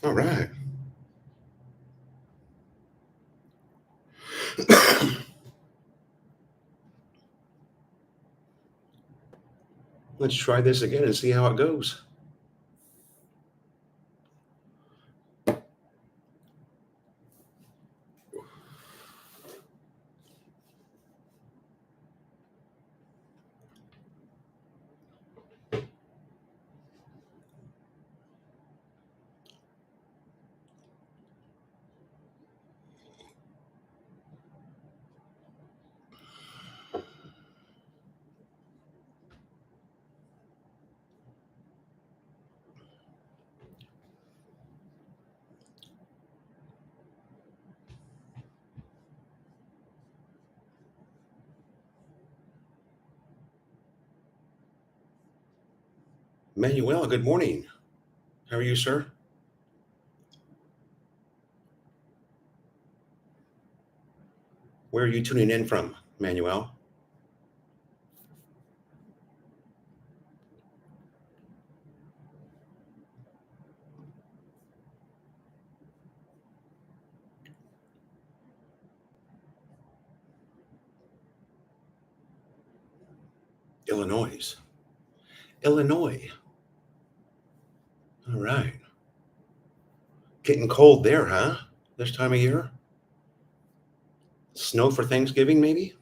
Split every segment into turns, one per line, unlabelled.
All right. Let's try this again and see how it goes. Manuel, good morning. How are you, sir? Where are you tuning in from, Manuel? Illinois. Illinois. All right. Getting cold there, huh? This time of year? Snow for Thanksgiving, maybe?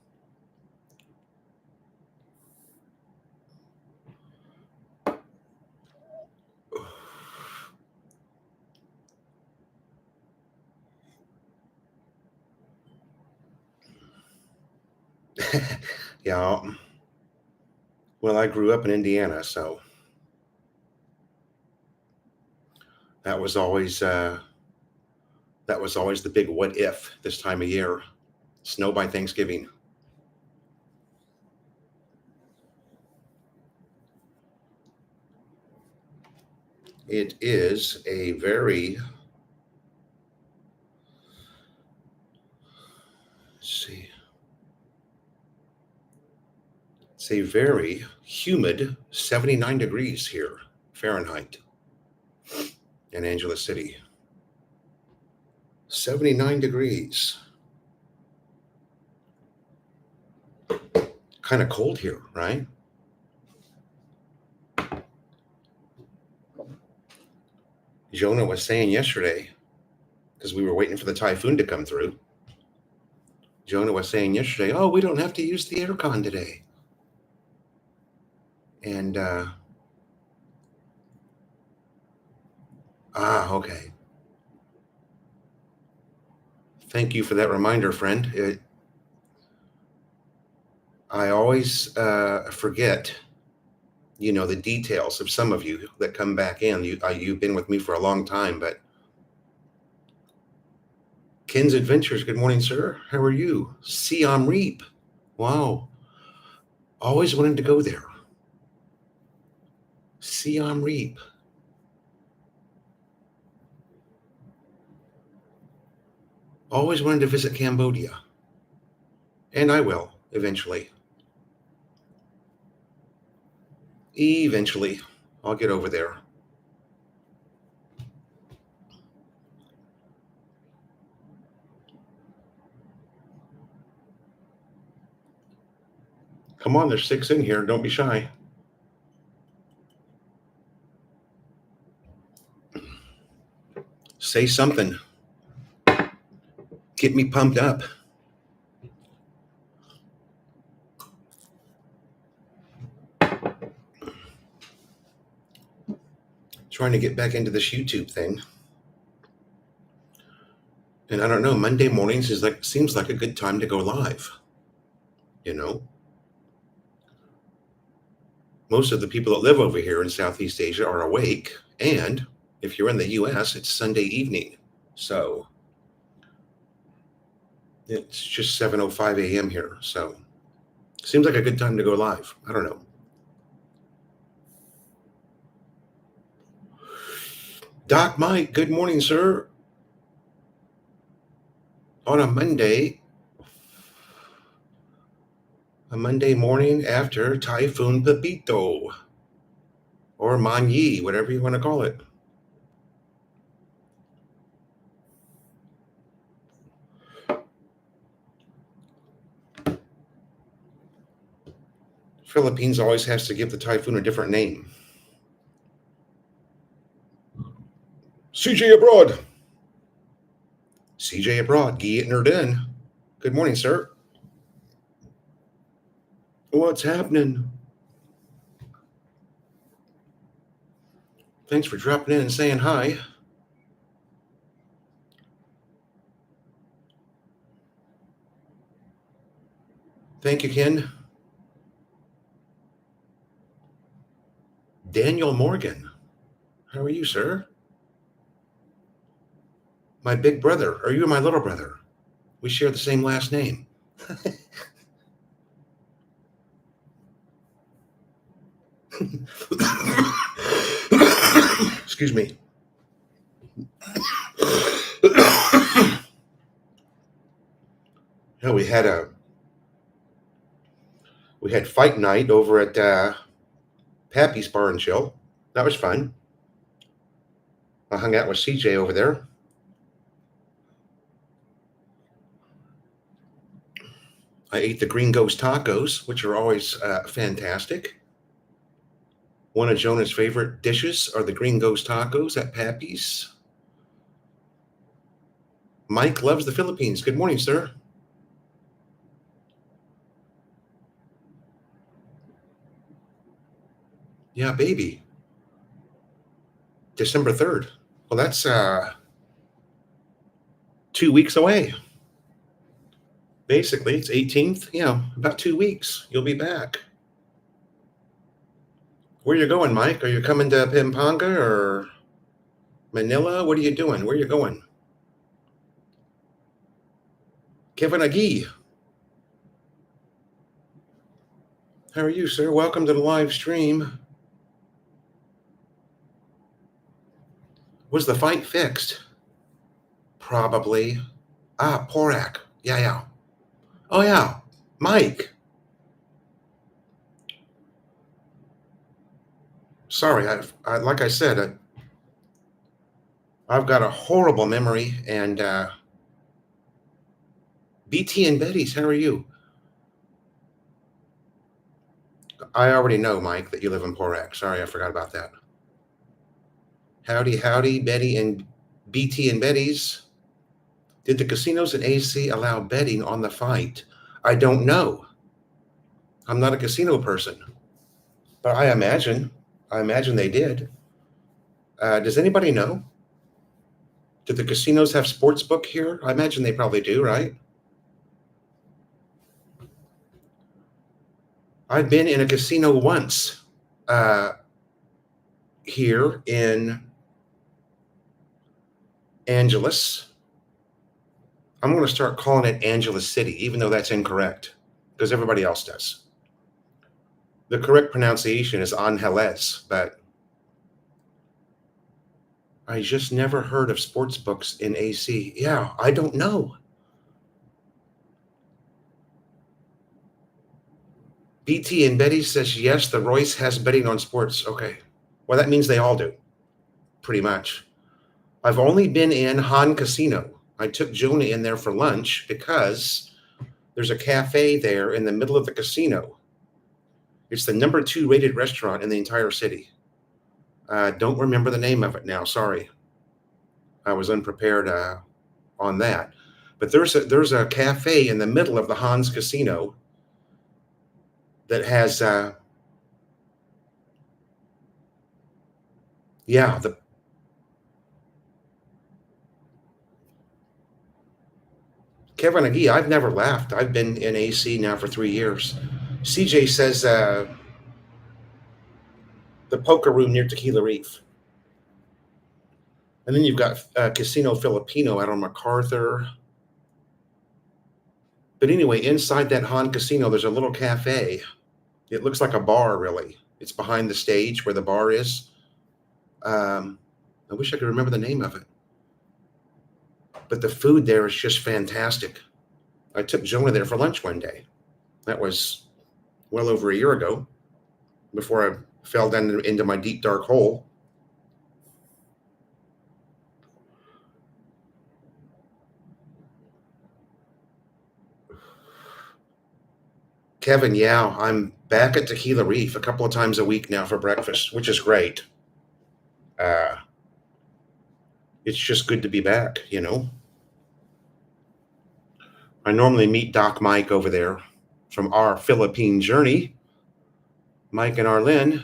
Yeah. Well, I grew up in Indiana, so that was always uh, that was always the big what if this time of year. Snow by Thanksgiving. It is a very, let's see, it's a very humid 79 degrees here, Fahrenheit, in Angeles City. 79 degrees. Kind of cold here, right? Jonah was saying yesterday, because we were waiting for the typhoon to come through. Jonah was saying yesterday, oh, we don't have to use the aircon today. And, okay. Thank you for that reminder, friend. I always forget, the details of some of you that come back in. You've been with me for a long time, but Ken's Adventures, good morning, sir. How are you? Siam Reap. Wow. Always wanted to go there. Siam Reap. Always wanted to visit Cambodia. And I will, eventually. Eventually. I'll get over there. Come on, there's 6 in here. Don't be shy. Say something. Get me pumped up. Trying to get back into this YouTube thing. And I don't know, Monday mornings seems like a good time to go live. Most of the people that live over here in Southeast Asia are awake, and if you're in the US, it's Sunday evening. So it's just 7:05 a.m. here. So seems like a good time to go live. I don't know. Doc Mike, good morning, sir. On a Monday morning after Typhoon Pepito or Manyi, whatever you want to call it. Philippines always has to give the typhoon a different name. CJ Abroad. CJ Abroad, getting her in. Good morning, sir. What's happening? Thanks for dropping in and saying hi. Thank you, Ken. Daniel Morgan. How are you, sir? My big brother. Are you my little brother? We share the same last name. Excuse me. Yeah, we had fight night over at Pappy's Bar and Chill. That was fun. I hung out with CJ over there. I ate the Green Ghost tacos, which are always fantastic. One of Jonah's favorite dishes are the Green Ghost tacos at Pappy's. Mike loves the Philippines. Good morning, sir. Yeah, baby. December 3rd. Well, that's 2 weeks away. Basically, it's 18th. Yeah, about 2 weeks. You'll be back. Where you going, Mike? Are you coming to Pampanga or Manila? What are you doing? Where are you going? Kevin Agee. How are you, sir? Welcome to the live stream. Was the fight fixed? Probably. Porak. Yeah. Oh, yeah. Mike. Sorry, like I said, I've got a horrible memory. And BT and Betty's, how are you? I already know, Mike, that you live in Porak. Sorry, I forgot about that. Howdy, Betty and BT and Betty's. Did the casinos in AC allow betting on the fight? I don't know. I'm not a casino person, but I imagine they did. Does anybody know? Do the casinos have sportsbook here? I imagine they probably do, right? I've been in a casino once here in Angeles. I'm going to start calling it Angeles City, even though that's incorrect, because everybody else does. The correct pronunciation is Angeles, but I just never heard of sports books in AC. Yeah, I don't know. BT and Betty says, yes, the Royce has betting on sports. Okay. Well, that means they all do, pretty much. I've only been in Han Casino. I took Jonah in there for lunch because there's a cafe there in the middle of the casino. It's the number 2 rated restaurant in the entire city. Don't remember the name of it now. Sorry. I was unprepared on that. But there's a cafe in the middle of the Hans Casino that has Kevin Agee, I've never laughed. I've been in AC now for 3 years. CJ says the poker room near Tequila Reef. And then you've got Casino Filipino out on MacArthur. But anyway, inside that Han Casino, there's a little cafe. It looks like a bar, really. It's behind the stage where the bar is. I wish I could remember the name of it. But the food there is just fantastic. I took Jonah there for lunch one day. That was well over a year ago, before I fell down into my deep, dark hole. Kevin, yeah, I'm Back at Tequila Reef a couple of times a week now for breakfast, which is great. It's just good to be back, you know. I normally meet Doc Mike over there from our Philippine journey. Mike and Arlen.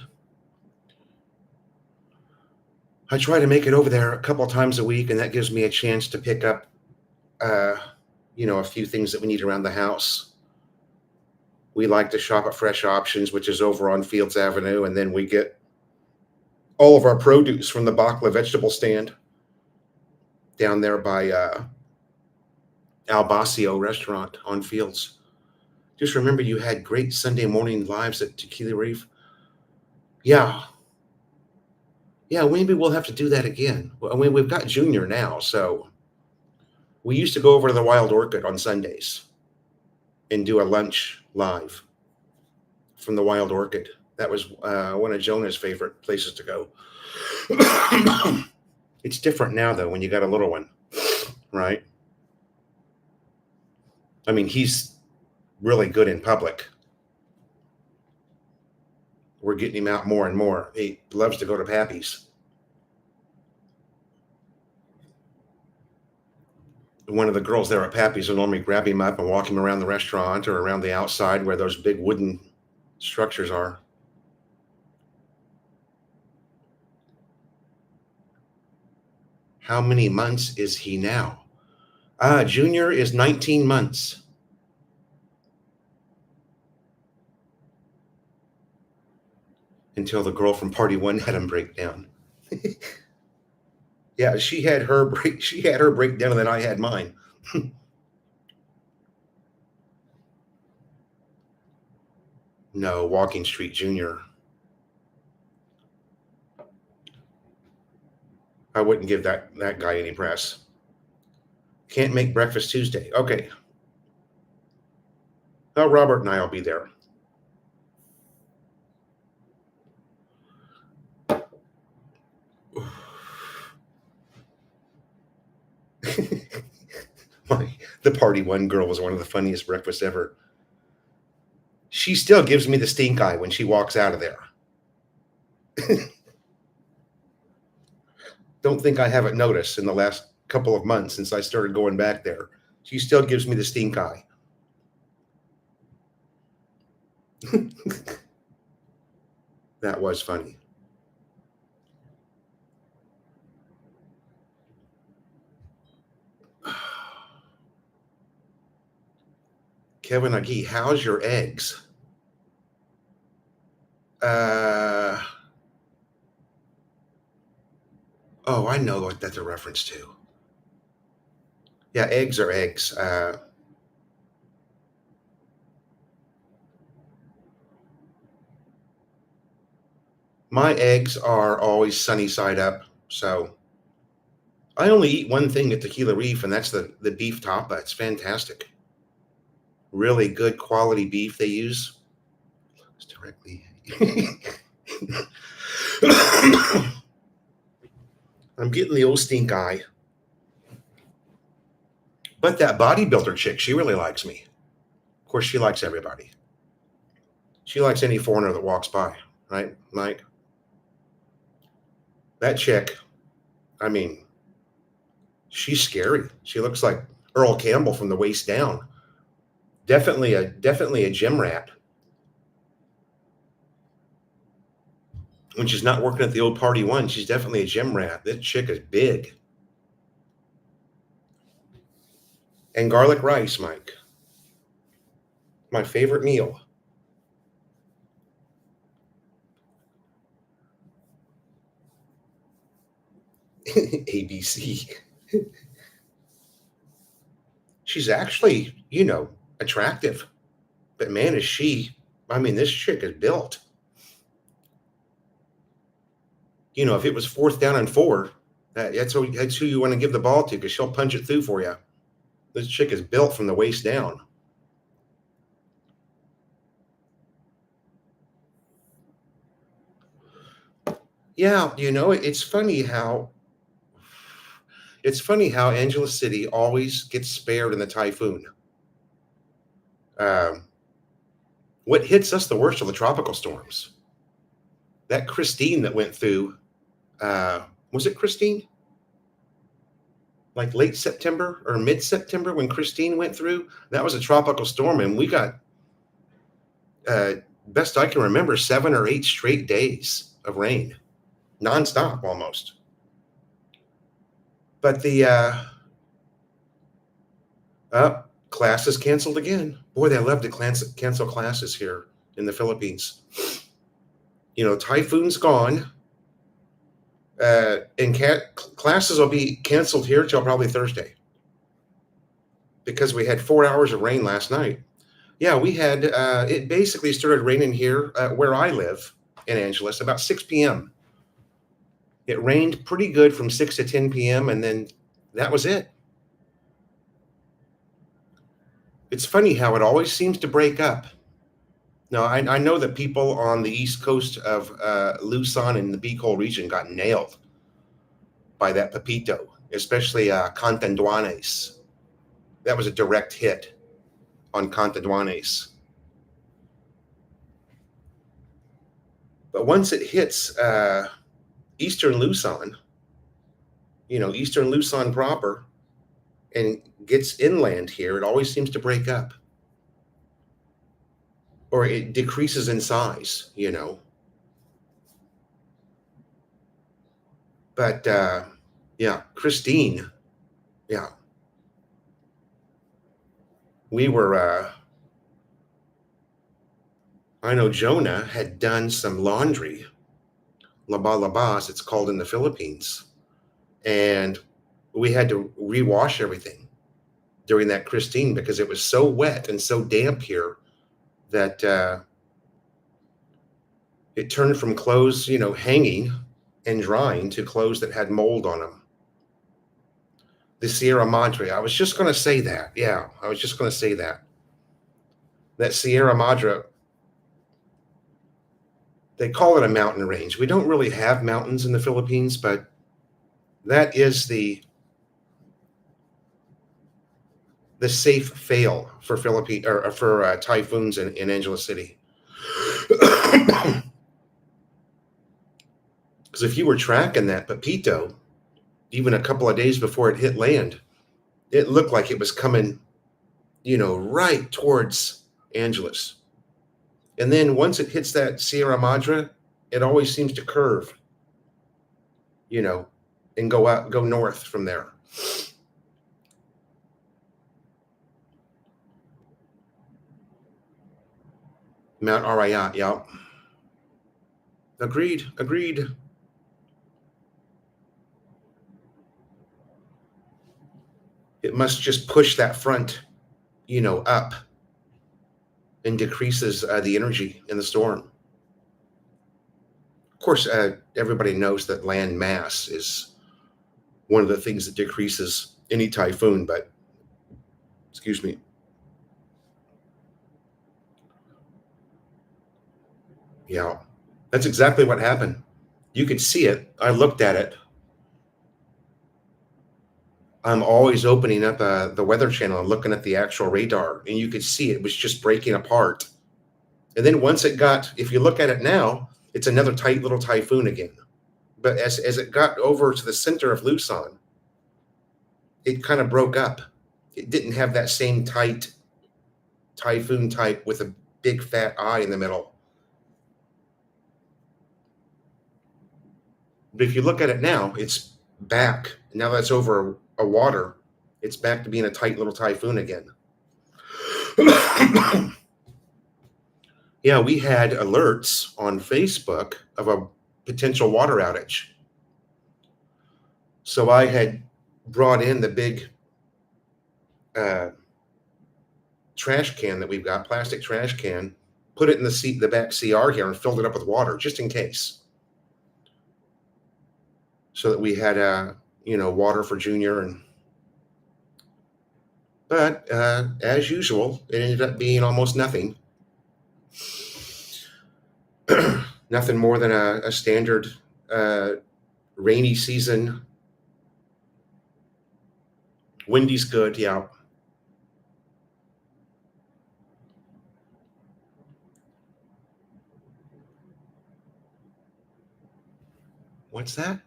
I try to make it over there a couple of times a week, and that gives me a chance to pick up, a few things that we need around the house. We like to shop at Fresh Options, which is over on Fields Avenue, and then we get all of our produce from the Bakla vegetable stand down there by Albasio restaurant on Fields. Just remember you had great Sunday morning lives at Tequila Reef. Yeah, maybe we'll have to do that again. I mean, we've got Junior now, so we used to go over to the Wild Orchid on Sundays and do a lunch live from the Wild Orchid. That was one of Jonah's favorite places to go. It's different now, though, when you got a little one, right? I mean, he's really good in public. We're getting him out more and more. He loves to go to Pappy's. One of the girls there at Pappy's will normally grab him up and walk him around the restaurant or around the outside where those big wooden structures are. How many months is he now? Junior is 19 months. Until the girl from Party One had him break down. Yeah, she had her breakdown, and then I had mine. No, Walking Street Junior. I wouldn't give that guy any press. Can't make breakfast Tuesday. Okay. Well, Robert and I will be there. The Party One girl was one of the funniest breakfasts ever. She still gives me the stink eye when she walks out of there. Don't think I haven't noticed in the last couple of months since I started going back there. She still gives me the stink eye. That was funny. Kevin Agee, how's your eggs? Oh, I know what that's a reference to. Yeah, eggs are eggs. My eggs are always sunny side up, so I only eat one thing at Tequila Reef, and that's the beef tapa. It's fantastic. Really good quality beef they use. It's directly. I'm getting the old stink eye. But that bodybuilder chick, she really likes me. Of course, she likes everybody. She likes any foreigner that walks by, right, Mike? That chick, I mean, she's scary. She looks like Earl Campbell from the waist down. Definitely a gym rat. When she's not working at the old Party One, she's definitely a gym rat. That chick is big. And garlic rice, Mike. My favorite meal. ABC. She's actually, attractive. But man, is she. I mean, this chick is built. If it was 4th down and 4, that's who you want to give the ball to, because she'll punch it through for you. This chick is built from the waist down. Yeah, it's funny how Angela City always gets spared in the typhoon. What hits us the worst are the tropical storms. That Christine that went through, was it Christine? Like late September or mid-September when Christine went through, that was a tropical storm, and we got, best I can remember, 7 or 8 straight days of rain, nonstop almost. But the classes canceled again. Boy, they love to cancel classes here in the Philippines. Typhoon's gone, and classes will be canceled here till probably Thursday because we had 4 hours of rain last night. Yeah, we had, it basically started raining here where I live in Angeles about 6 p.m. It rained pretty good from 6 to 10 p.m. and then that was it. It's funny how it always seems to break up. Now, I know that people on the east coast of Luzon and the Bicol region got nailed by that Pepito, especially Catanduanes. That was a direct hit on Catanduanes. But once it hits eastern Luzon, eastern Luzon proper, and gets inland here, it always seems to break up. Or it decreases in size, But yeah, Christine, yeah. We were, I know Jonah had done some laundry, laba-labas, it's called in the Philippines. And we had to rewash everything during that Christine because it was so wet and so damp here that it turned from clothes, hanging and drying to clothes that had mold on them. The Sierra Madre. I was just going to say that. Yeah, I was just going to say that. That Sierra Madre, they call it a mountain range. We don't really have mountains in the Philippines, but that is the safe fail for typhoons in Angeles City. Because if you were tracking that Pepito, even a couple of days before it hit land, it looked like it was coming, right towards Angeles. And then once it hits that Sierra Madre, it always seems to curve, and go north from there. Mount Arayat, yeah. Agreed. It must just push that front, up and decreases the energy in the storm. Of course, everybody knows that land mass is one of the things that decreases any typhoon, but, excuse me. Yeah, that's exactly what happened. You could see it. I looked at it. I'm always opening up the Weather Channel and looking at the actual radar, and you could see it was just breaking apart. And then once it got, if you look at it now, it's another tight little typhoon again. But as it got over to the center of Luzon, it kind of broke up. It didn't have that same tight typhoon type with a big fat eye in the middle. But if you look at it now, it's back. Now that's over a water, it's back to being a tight little typhoon again. Yeah, we had alerts on Facebook of a potential water outage. So I had brought in the big trash can that we've got, plastic trash can, put it in the back CR here and filled it up with water just in case. So that we had water for Junior. But as usual, it ended up being almost nothing. Nothing more than a standard rainy season. Windy's good, yeah. What's that?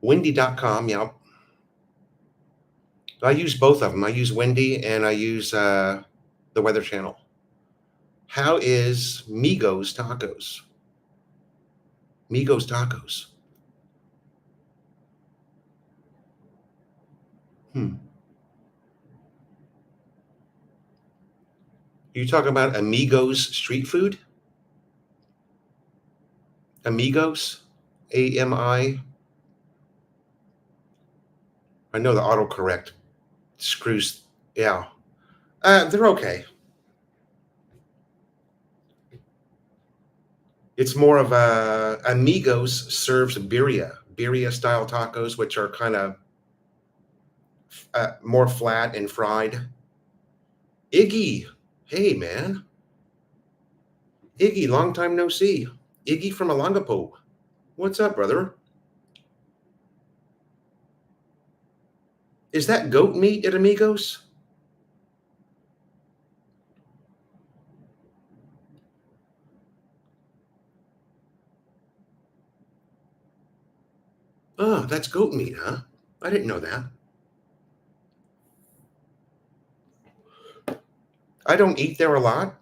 Wendy.com. Yep. I use both of them. I use Wendy and I use the Weather Channel. How is Migos Tacos? Migos Tacos. You talking about Amigos street food? Amigos? AMI? I know the autocorrect screws. Yeah. They're okay. It's more of a Amigos serves birria style tacos, which are kind of more flat and fried. Iggy, hey man, Iggy, long time no see. Iggy from Alangapo, what's up, brother? Is that goat meat at Amigos? Oh, that's goat meat, huh? I didn't know that. I don't eat there a lot.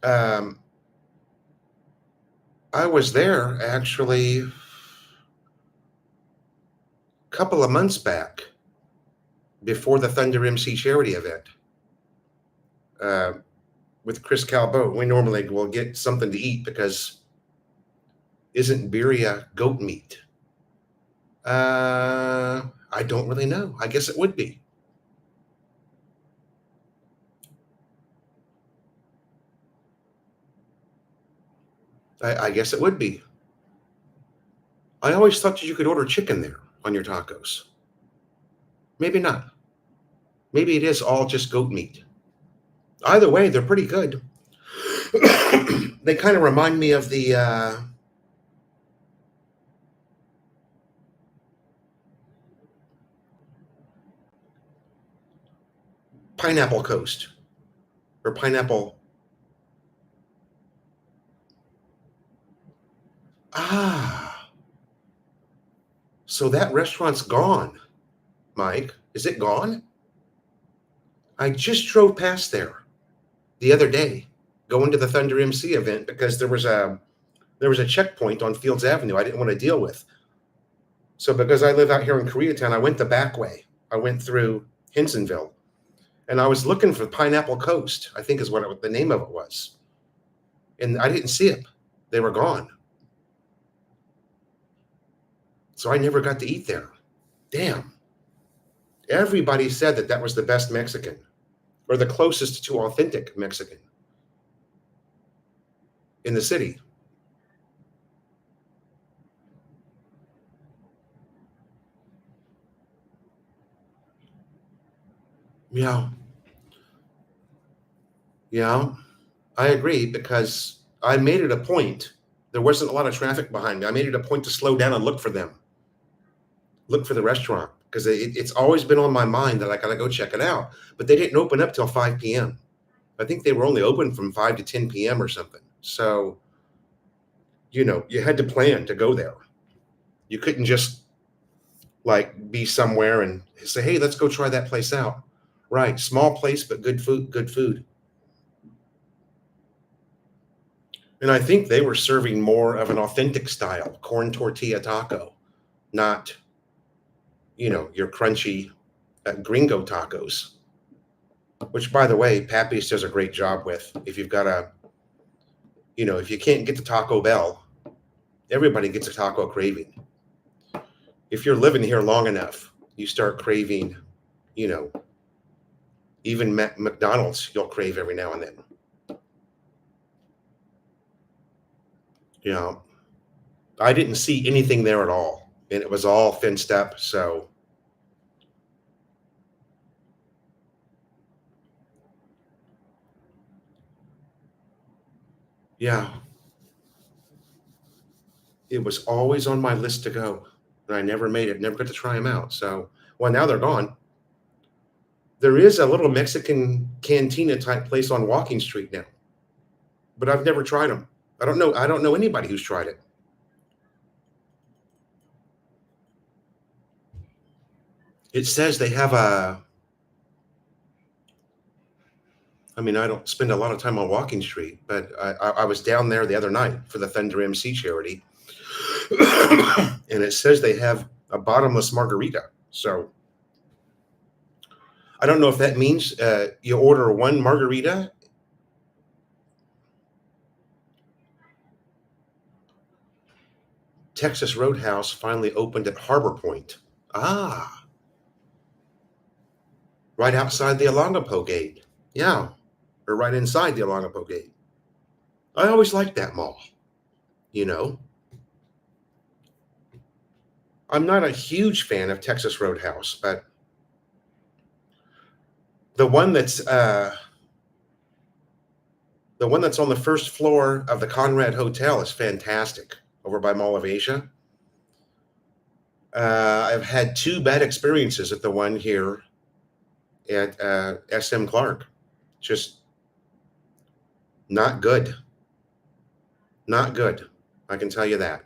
Um, I was there actually a couple of months back before the Thunder MC charity event uh, with Chris Calbo. We normally will get something to eat because isn't birria goat meat? I don't really know. I guess it would be. I guess it would be. I always thought you could order chicken there on your tacos. Maybe not. Maybe it is all just goat meat. Either way, they're pretty good. They kind of remind me of the Pineapple Coast or Pineapple. Ah, so that restaurant's gone, Mike. Is it gone? I just drove past there the other day, going to the Thunder MC event because there was a checkpoint on Fields Avenue I didn't want to deal with. So because I live out here in Koreatown, I went the back way. I went through Hinsonville, and I was looking for Pineapple Coast, I think is what the name of it was. And I didn't see it. They were gone. So I never got to eat there. Damn. Everybody said that that was the best Mexican or the closest to authentic Mexican in the city. Yeah. Yeah. I agree because I made it a point. There wasn't a lot of traffic behind me. I made it a point to slow down and look for them, look for the restaurant because it's always been on my mind that I got to go check it out. But they didn't open up till 5 p.m. I think they were only open from 5 to 10 p.m. or something. So, you had to plan to go there. You couldn't just like be somewhere and say, hey, let's go try that place out. Right. Small place, but good food, good food. And I think they were serving more of an authentic style corn tortilla taco, not, your crunchy gringo tacos, which, by the way, Pappy's does a great job with. If you've got if you can't get to Taco Bell, everybody gets a taco craving. If you're living here long enough, you start craving, even McDonald's, you'll crave every now and then. I didn't see anything there at all, and it was all fenced up. So, yeah, it was always on my list to go, and I never made it, never got to try them out. So, well, now they're gone. There is a little Mexican cantina type place on Walking Street now, but I've never tried them. I don't know anybody who's tried it. It says they have I don't spend a lot of time on Walking Street, but I was down there the other night for the Thunder MC charity, and it says they have a bottomless margarita. So I don't know if that means you order one margarita. Texas Roadhouse finally opened at Harbor Point. Ah, right outside the Alongapo Gate. Yeah, or right inside the Alongapo Gate. I always liked that mall. You know, I'm not a huge fan of Texas Roadhouse, but the one that's on the first floor of the Conrad Hotel is fantastic over by Mall of Asia. I've had two bad experiences at the one here at SM Clark. Just not good. Not good. I can tell you that.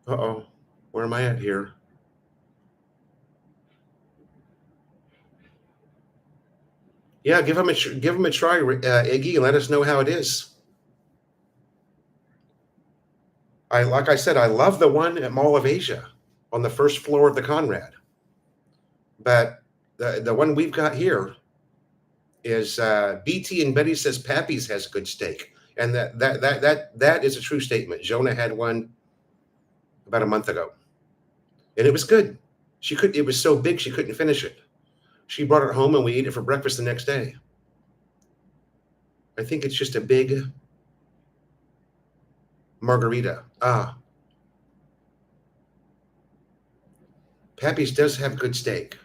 Uh-oh. Where am I at here? Yeah, give them a try, Iggy, and let us know how it is. Like I said, I love the one at Mall of Asia on the first floor of the Conrad, but the one we've got here is BT and Betty says Pappy's has good steak, and that is a true statement. Jonah had one about a month ago, and it was good. It was so big she couldn't finish it. She brought it home and we ate it for breakfast the next day. I think it's just a big margarita. Pappy's does have good steak,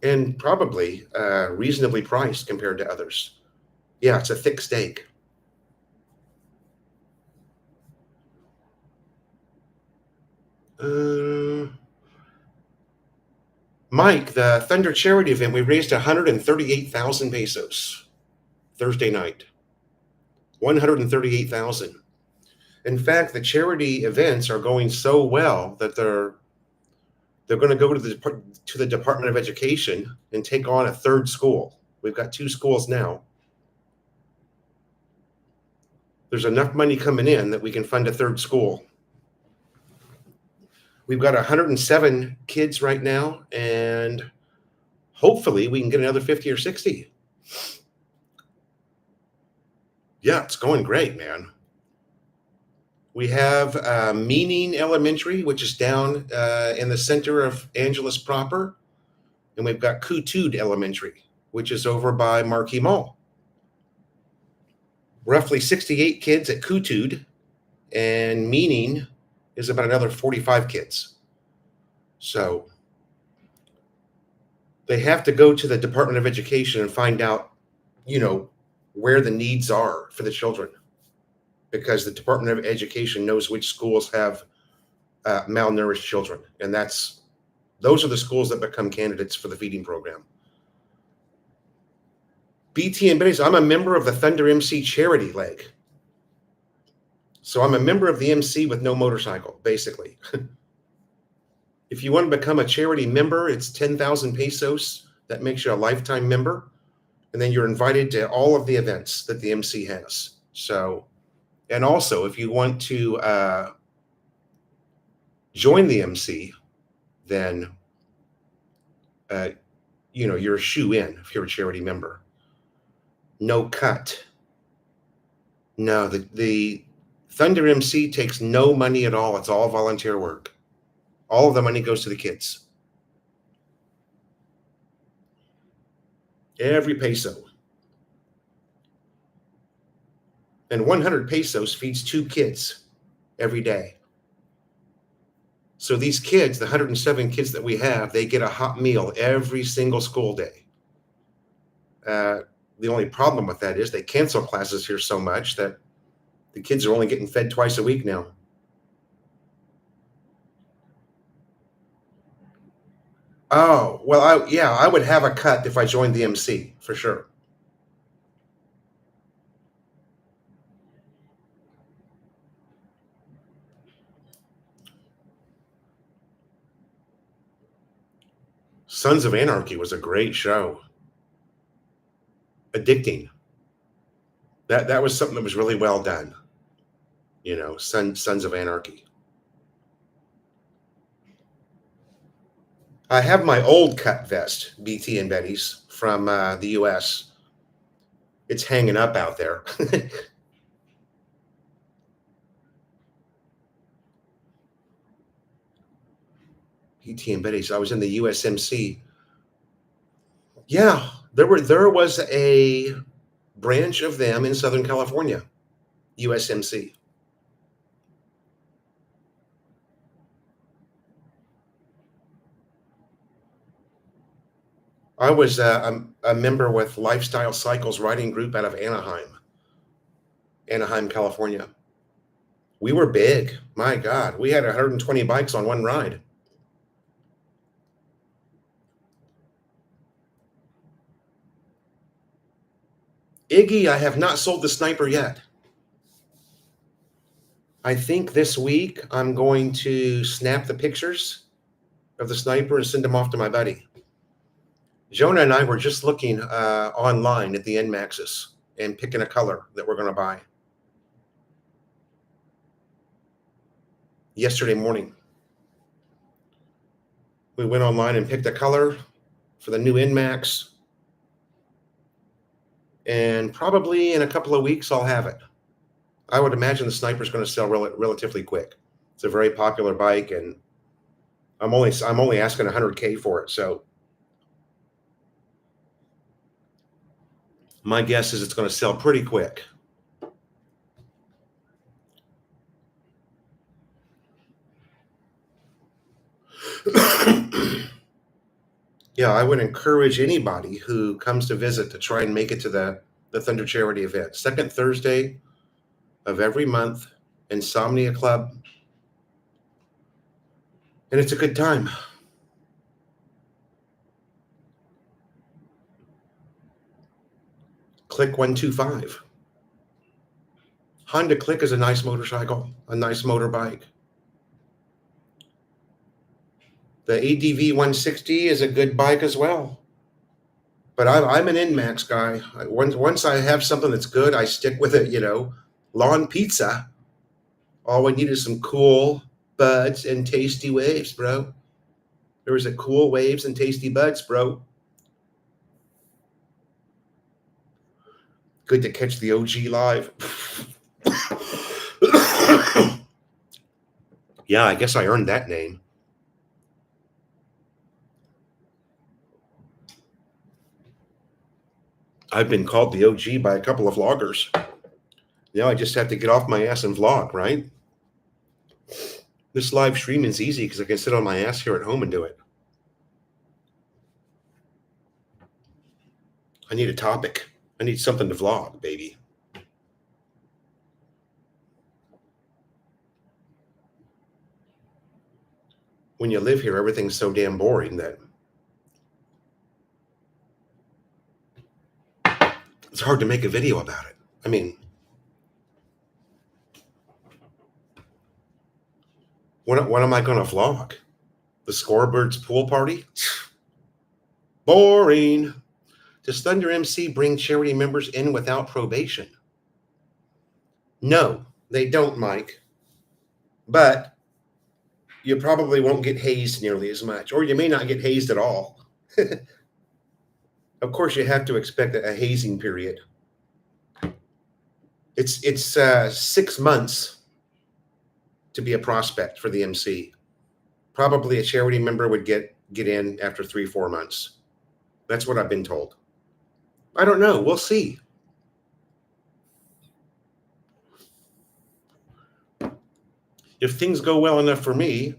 and probably reasonably priced compared to others. Yeah, it's a thick steak. Mike, the Thunder charity event, we raised 138,000 pesos Thursday night. 138,000. In fact, the charity events are going so well that they're going to go to the Department of Education and take on a third school. We've got two schools now. There's enough money coming in that we can fund a third school. We've got 107 kids right now, and hopefully we can get another 50 or 60. Yeah, it's going great, man. We have Meaning Elementary, which is down in the center of Angeles proper. And we've got Kutud Elementary, which is over by Marquee Mall. Roughly 68 kids at Kutud, and Meaning is about another 45 kids. So they have to go to the Department of Education and find out, where the needs are for the children, because the Department of Education knows which schools have malnourished children, and those are the schools that become candidates for the feeding program. BT and Betty's, I'm a member of the Thunder MC charity leg. So I'm a member of the MC with no motorcycle, basically. If you want to become a charity member, it's 10,000 pesos. That makes you a lifetime member. And then you're invited to all of the events that the MC has. So, and also, if you want to join the MC, then, you're a shoe-in if you're a charity member. No cut. No, the Thunder MC takes no money at all. It's all volunteer work. All of the money goes to the kids. Every peso. And 100 pesos feeds 2 kids every day. So these kids, the 107 kids that we have, they get a hot meal every single school day. The only problem with that is they cancel classes here so much that the kids are only getting fed twice a week now. Oh, well, I would have a cut if I joined the MC, for sure. Sons of Anarchy was a great show. Addicting. That was something that was really well done. You know, Sons of Anarchy. I have my old cut vest, BT and Betty's, from the US. It's hanging up out there. BT and Betty's. I was in the USMC. Yeah, there was a branch of them in Southern California, USMC. I was a member with Lifestyle Cycles Riding Group out of Anaheim, California. We were big. My God, we had 120 bikes on one ride. Iggy, I have not sold the sniper yet. I think this week I'm going to snap the pictures of the sniper and send them off to my buddy. Jonah and I were just looking online at the NMAXs and picking a color that we're going to buy. Yesterday morning, we went online and picked a color for the new NMAX. And probably in a couple of weeks, I'll have it. I would imagine the sniper is going to sell relatively quick. It's a very popular bike, and I'm only asking $100K for it. So my guess is it's going to sell pretty quick. Yeah, I would encourage anybody who comes to visit to try and make it to the Thunder Charity event. Second Thursday of every month, Insomnia Club. And it's a good time. Click 125. Honda Click is a nice motorcycle, a nice motorbike. The ADV 160 is a good bike as well. But I'm an NMAX guy. Once I have something that's good, I stick with it, you know. Lawn Pizza. All we need is some cool buds and tasty waves, bro. There was a cool waves and tasty buds, bro. Good to catch the OG live. Yeah, I guess I earned that name. I've been called the OG by a couple of vloggers. Now I just have to get off my ass and vlog, right? This live streaming is easy because I can sit on my ass here at home and do it. I need a topic. I need something to vlog, baby. When you live here, everything's so damn boring that it's hard to make a video about it. I mean, when am I going to vlog? The Scorebirds pool party? Boring. Does Thunder MC bring charity members in without probation? No, they don't, Mike. But you probably won't get hazed nearly as much, or you may not get hazed at all. Of course, you have to expect a hazing period. It's 6 months to be a prospect for the MC. Probably a charity member would get in after 3-4 months. That's what I've been told. I don't know. We'll see. If things go well enough for me,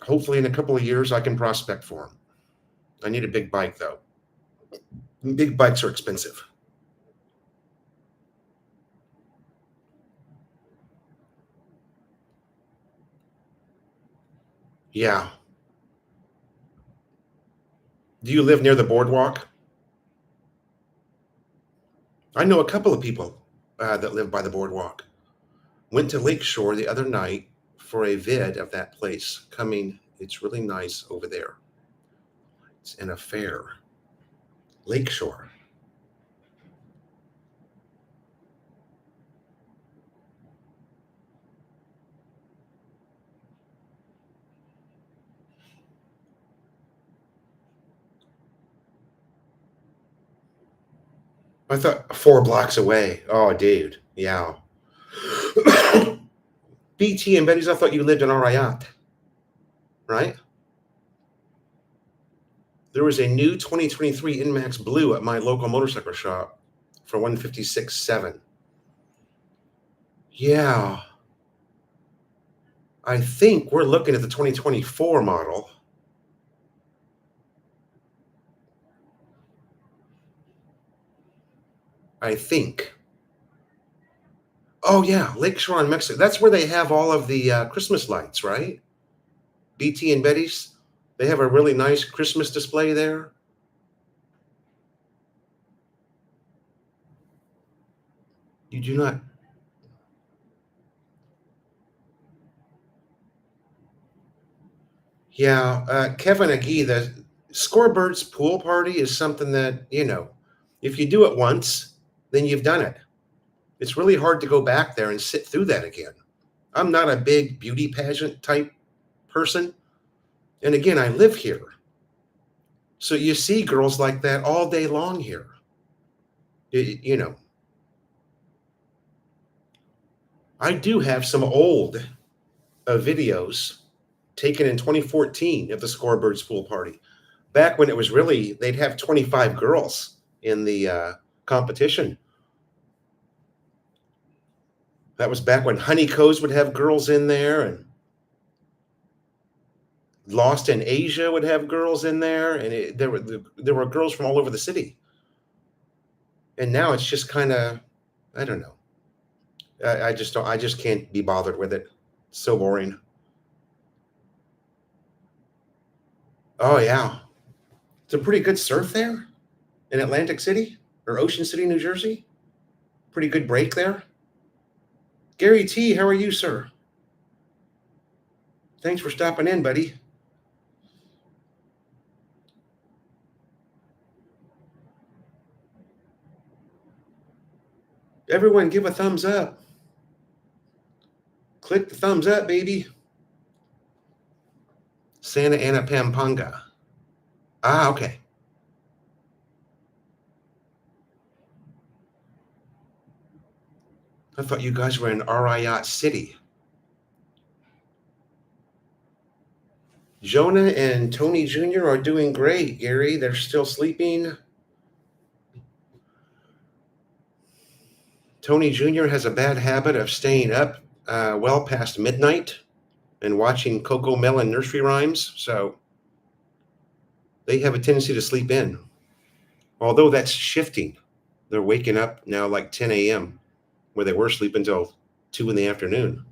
hopefully in a couple of years, I can prospect for them. I need a big bike, though. Big bikes are expensive. Yeah. Do you live near the boardwalk? I know a couple of people that live by the boardwalk. Went to Lakeshore the other night for a vid of that place coming. It's really nice over there. It's an affair. Lakeshore. I thought 4 blocks away. Oh, dude. Yeah. BT and Betty's, I thought you lived in Arayat, right? There was a new 2023 Inmax Blue at my local motorcycle shop for 156.7. Yeah. I think we're looking at the 2024 model. I think. Oh, yeah. Lakeshore in Mexico. That's where they have all of the Christmas lights, right? BT and Betty's. They have a really nice Christmas display there. You do not. Yeah. Kevin Agee, the Scorebird's pool party is something that, if you do it once, then you've done it. It's really hard to go back there and sit through that again. I'm not a big beauty pageant type person. And again, I live here. So you see girls like that all day long here. I do have some old videos taken in 2014 of the Scorebirds pool party. Back when it was really, they'd have 25 girls in the competition. That was back when Honeycoes would have girls in there, and Lost in Asia would have girls in there, and there were girls from all over the city. And now it's just kind of, I don't know. I just can't be bothered with it. It's so boring. Oh yeah, it's a pretty good surf there in Atlantic City or Ocean City, New Jersey. Pretty good break there. Gary T, how are you, sir? Thanks for stopping in, buddy. Everyone give a thumbs up. Click the thumbs up, baby. Santa Ana Pampanga. Ah, okay. I thought you guys were in Arayat City. Jonah and Tony Jr. are doing great, Gary. They're still sleeping. Tony Jr. has a bad habit of staying up well past midnight and watching Coco Melon nursery rhymes, so they have a tendency to sleep in. Although that's shifting. They're waking up now like 10 a.m., where they were sleeping until 2 in the afternoon.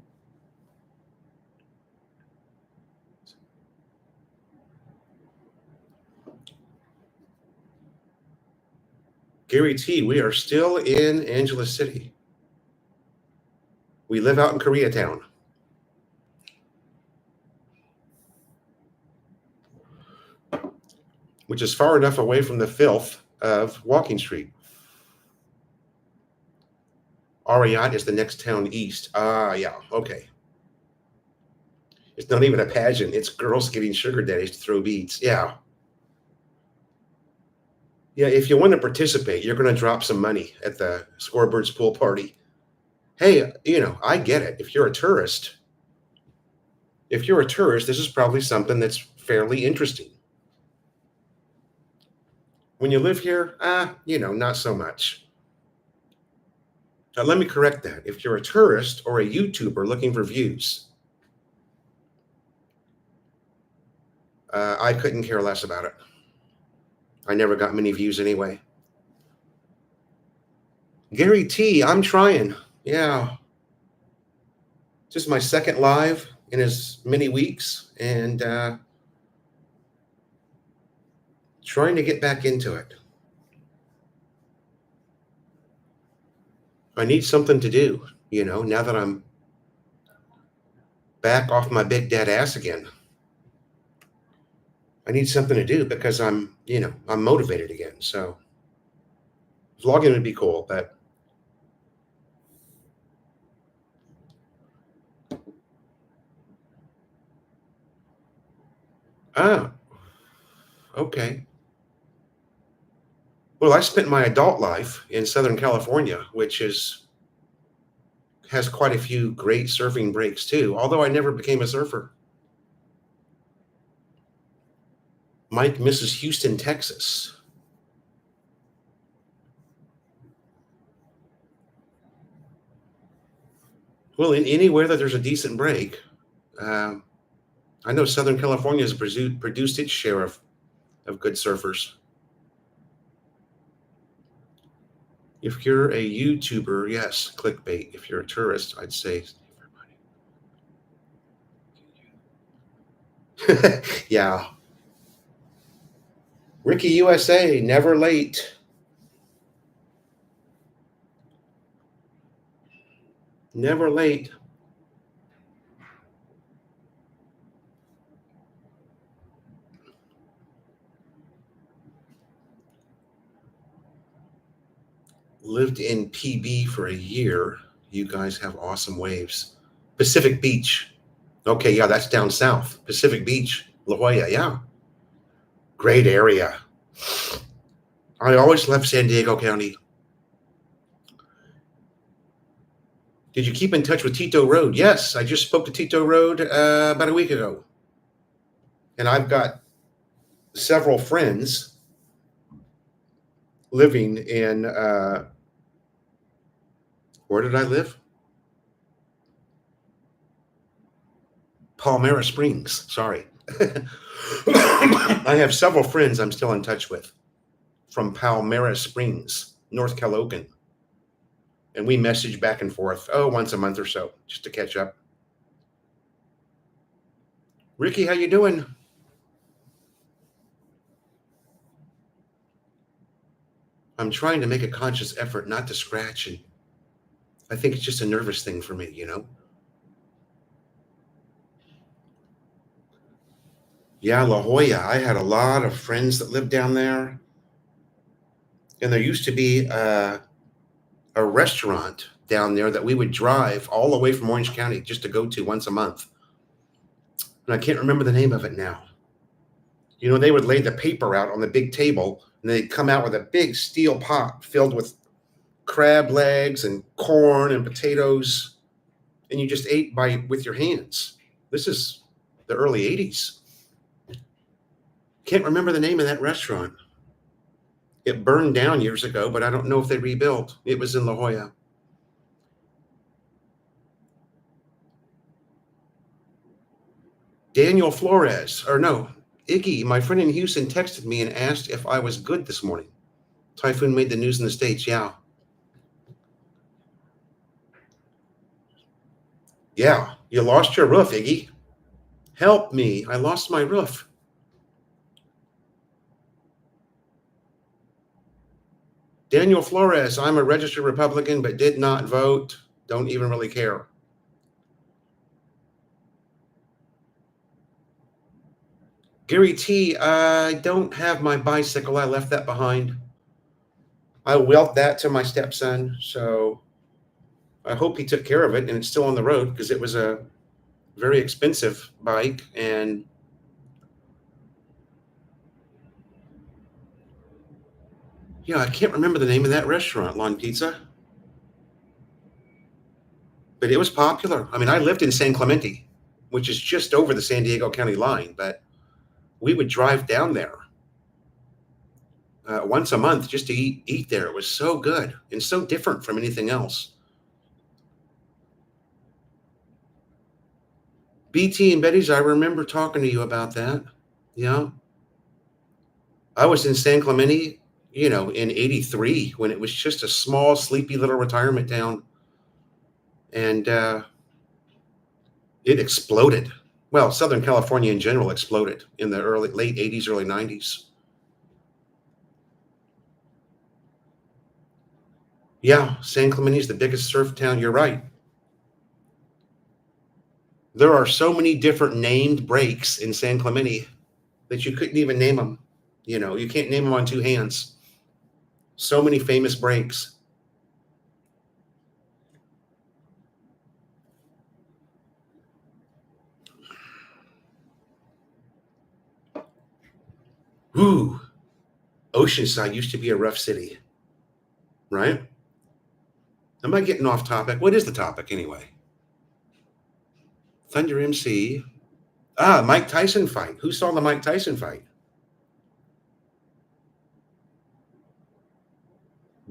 Gary T, we are still in Angeles City. We live out in Koreatown. Which is far enough away from the filth of Walking Street. Arayat is the next town east. Ah, yeah, okay. It's not even a pageant. It's girls getting sugar daddies to throw beads. Yeah. Yeah, if you want to participate, you're going to drop some money at the Scorebirds pool party. Hey, I get it. If you're a tourist, this is probably something that's fairly interesting. When you live here, not so much. Now, let me correct that. If you're a tourist or a YouTuber looking for views, I couldn't care less about it. I never got many views anyway. Gary T, I'm trying. Yeah. Just my second live in as many weeks, and trying to get back into it. I need something to do, now that I'm back off my big dead ass again. I need something to do because I'm motivated again. So vlogging would be cool, but ah, okay. Well, I spent my adult life in Southern California, which has quite a few great surfing breaks too, although I never became a surfer. Mike misses Houston, Texas. Well, in anywhere that there's a decent break, um, I know Southern California has produced its share of good surfers. If you're a YouTuber, yes, clickbait. If you're a tourist, I'd say yeah. Ricky USA, never late. Never late. Lived in PB for a year. You guys have awesome waves. Pacific Beach. Okay, yeah, that's down south. Pacific Beach, La Jolla, yeah. Great area. I always love San Diego County. Did you keep in touch with Tito Road? Yes, I just spoke to Tito Road about a week ago. And I've got several friends living in, where did I live? Palmera Springs, sorry. I have several friends I'm still in touch with from Palmera Springs, North Calogan. And we message back and forth, once a month or so, just to catch up. Ricky, how you doing? I'm trying to make a conscious effort not to scratch, and I think it's just a nervous thing for me, Yeah, La Jolla. I had a lot of friends that lived down there, and there used to be a restaurant down there that we would drive all the way from Orange County just to go to once a month. And I can't remember the name of it now. They would lay the paper out on the big table, and they'd come out with a big steel pot filled with crab legs and corn and potatoes, and you just ate with your hands. This is the early 80s. Can't remember the name of that restaurant. It burned down years ago, but I don't know if they rebuilt. It was in La Jolla. Daniel Flores, or no, Iggy, my friend in Houston, texted me and asked if I was good this morning. Typhoon made the news in the States, yeah. Yeah, you lost your roof, Iggy. Help me, I lost my roof. Daniel Flores, I'm a registered Republican, but did not vote. Don't even really care. Gary T, I don't have my bicycle. I left that behind. I willed that to my stepson, so I hope he took care of it and it's still on the road because it was a very expensive bike. And yeah, I can't remember the name of that restaurant, Lon Pizza, but it was popular. I mean, I lived in San Clemente, which is just over the San Diego County line, but we would drive down there once a month just to eat there. It was so good and so different from anything else. BT and Betty's, I remember talking to you about that. Yeah. I was in San Clemente, in 83 when it was just a small, sleepy little retirement town. And it exploded. Well, Southern California in general exploded in the late 80s, early 90s. Yeah, San Clemente is the biggest surf town. You're right. There are so many different named breaks in San Clemente. that you couldn't even name them. You can't name them on two hands. So many famous breaks. Ooh, Oceanside used to be a rough city, right? Am I getting off topic? What is the topic anyway? Thunder MC. Mike Tyson fight. Who saw the Mike Tyson fight?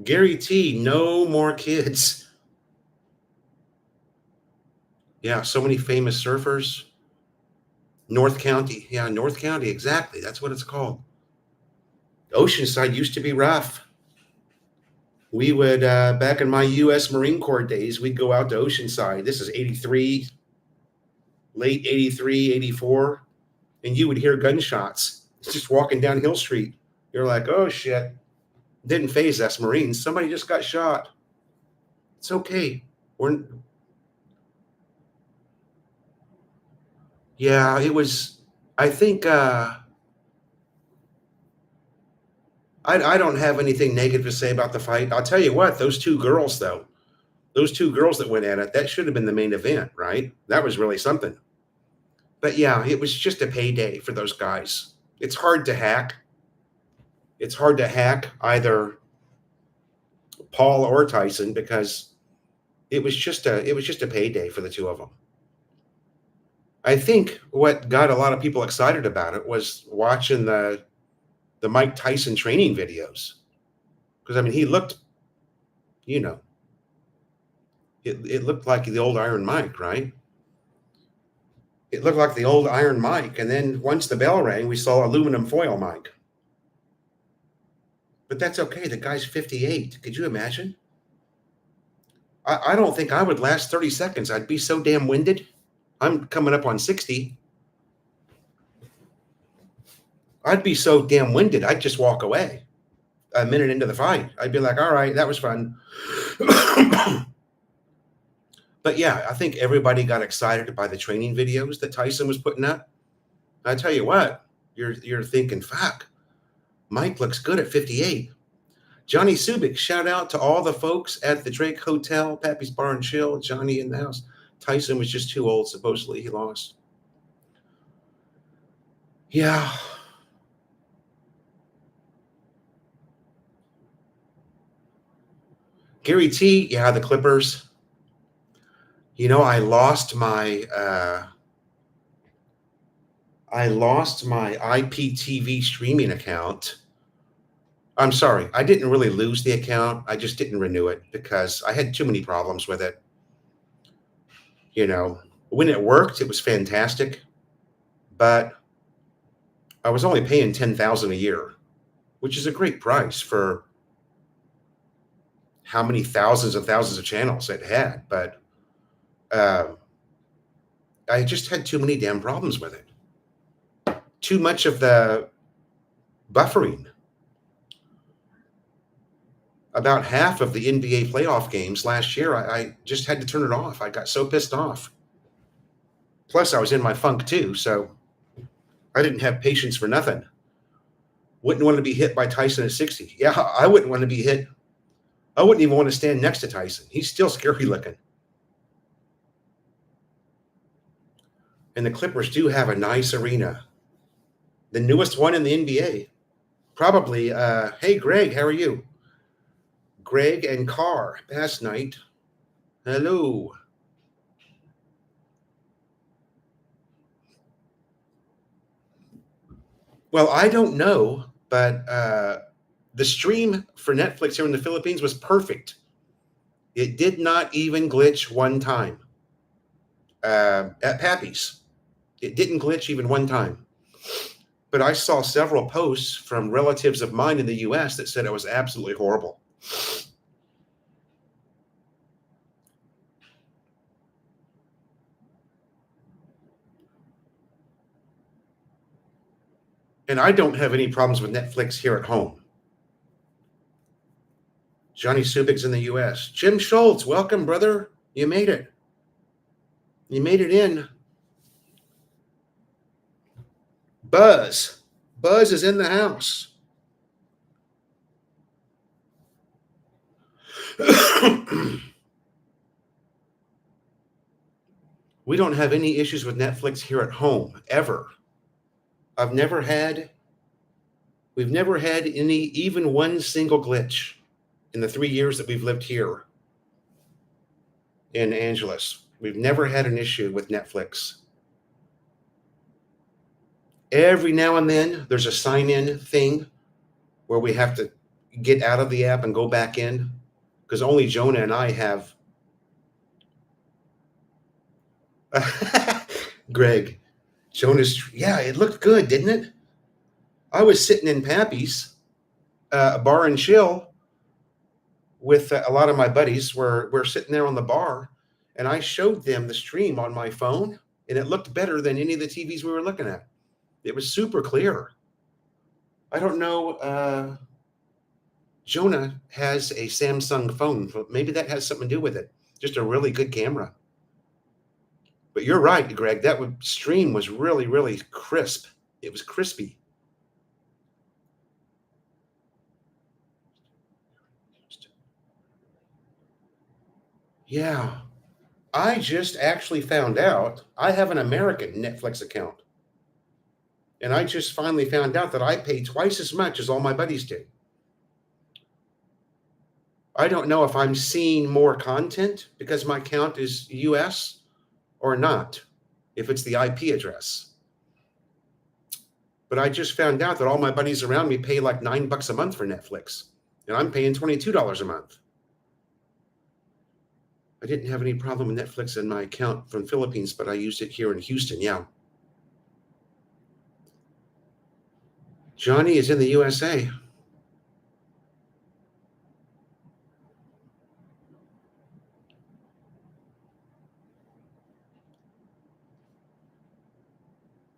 Gary T, no more kids. Yeah, so many famous surfers. North County. Yeah, North County, exactly. That's what it's called. Oceanside used to be rough. We would, back in my U.S. Marine Corps days, we'd go out to Oceanside. This is 83, late 83, 84. And you would hear gunshots. It's just walking down Hill Street. You're like, oh, shit. Didn't phase us Marines. Somebody just got shot. It's okay. Yeah, it was, I think, I don't have anything negative to say about the fight. I'll tell you what, those two girls, though, those two girls that went at it, that should have been the main event, right? That was really something. But yeah, it was just a payday for those guys. It's hard to hack. It's hard to hack either Paul or Tyson because it was just a payday for the two of them. I think what got a lot of people excited about it was watching the Mike Tyson training videos. Because, I mean, he looked, it looked like the old Iron Mike, right? It looked like the old Iron Mike. And then once the bell rang, we saw aluminum foil Mike. But that's okay. The guy's 58. Could you imagine? I don't think I would last 30 seconds. I'd be so damn winded. I'm coming up on 60. I'd be so damn winded, I'd just walk away a minute into the fight. I'd be like, all right, that was fun. But yeah, I think everybody got excited by the training videos that Tyson was putting up. I tell you what, you're thinking, fuck, Mike looks good at 58. Johnny Subik, shout out to all the folks at the Drake Hotel, Pappy's Bar and Chill, Johnny in the house. Tyson was just too old, supposedly he lost. Yeah. Gary T, yeah, the Clippers. I lost my IPTV streaming account. I'm sorry, I didn't really lose the account. I just didn't renew it because I had too many problems with it. When it worked, it was fantastic, but I was only paying $10,000 a year, which is a great price for how many thousands and thousands of channels it had. But I just had too many damn problems with it. Too much of the buffering. About half of the NBA playoff games last year, I just had to turn it off. I got so pissed off. Plus, I was in my funk too, so I didn't have patience for nothing. Wouldn't want to be hit by Tyson at 60. Yeah, I wouldn't want to be hit. I wouldn't even want to stand next to Tyson. He's still scary looking. And the Clippers do have a nice arena. The newest one in the NBA. Probably, hey, Greg, how are you? Greg and Carr, past night. Hello. Well, I don't know, but the stream for Netflix here in the Philippines was perfect. It did not even glitch one time at Pappy's. It didn't glitch even one time. But I saw several posts from relatives of mine in the U.S. that said it was absolutely horrible. And I don't have any problems with Netflix here at home. Johnny Subik's in the U.S. Jim Schultz, welcome, brother. You made it. You made it in. Buzz. Buzz is in the house. We don't have any issues with Netflix here at home, ever. We've never had any, even one single glitch in the 3 years that we've lived here in Angeles. We've never had an issue with Netflix. Every now and then, there's a sign-in thing where we have to get out of the app and go back in, because only Jonah and I have. Greg, Jonah's, yeah, it looked good, didn't it? I was sitting in Pappy's, bar and chill, with a lot of my buddies. We're sitting there on the bar, and I showed them the stream on my phone, and it looked better than any of the TVs we were looking at. It was super clear. I don't know. Jonah has a Samsung phone, but maybe that has something to do with it. Just a really good camera. But you're right, Greg. That stream was really, really crisp. It was crispy. Yeah. I just actually found out I have an American Netflix account. And I just finally found out that I pay twice as much as all my buddies do. I don't know if I'm seeing more content because my account is US or not, if it's the IP address. But I just found out that all my buddies around me pay like $9 a month for Netflix, and I'm paying $22 a month. I didn't have any problem with Netflix in my account from Philippines, but I used it here in Houston. Yeah. Johnny is in the USA.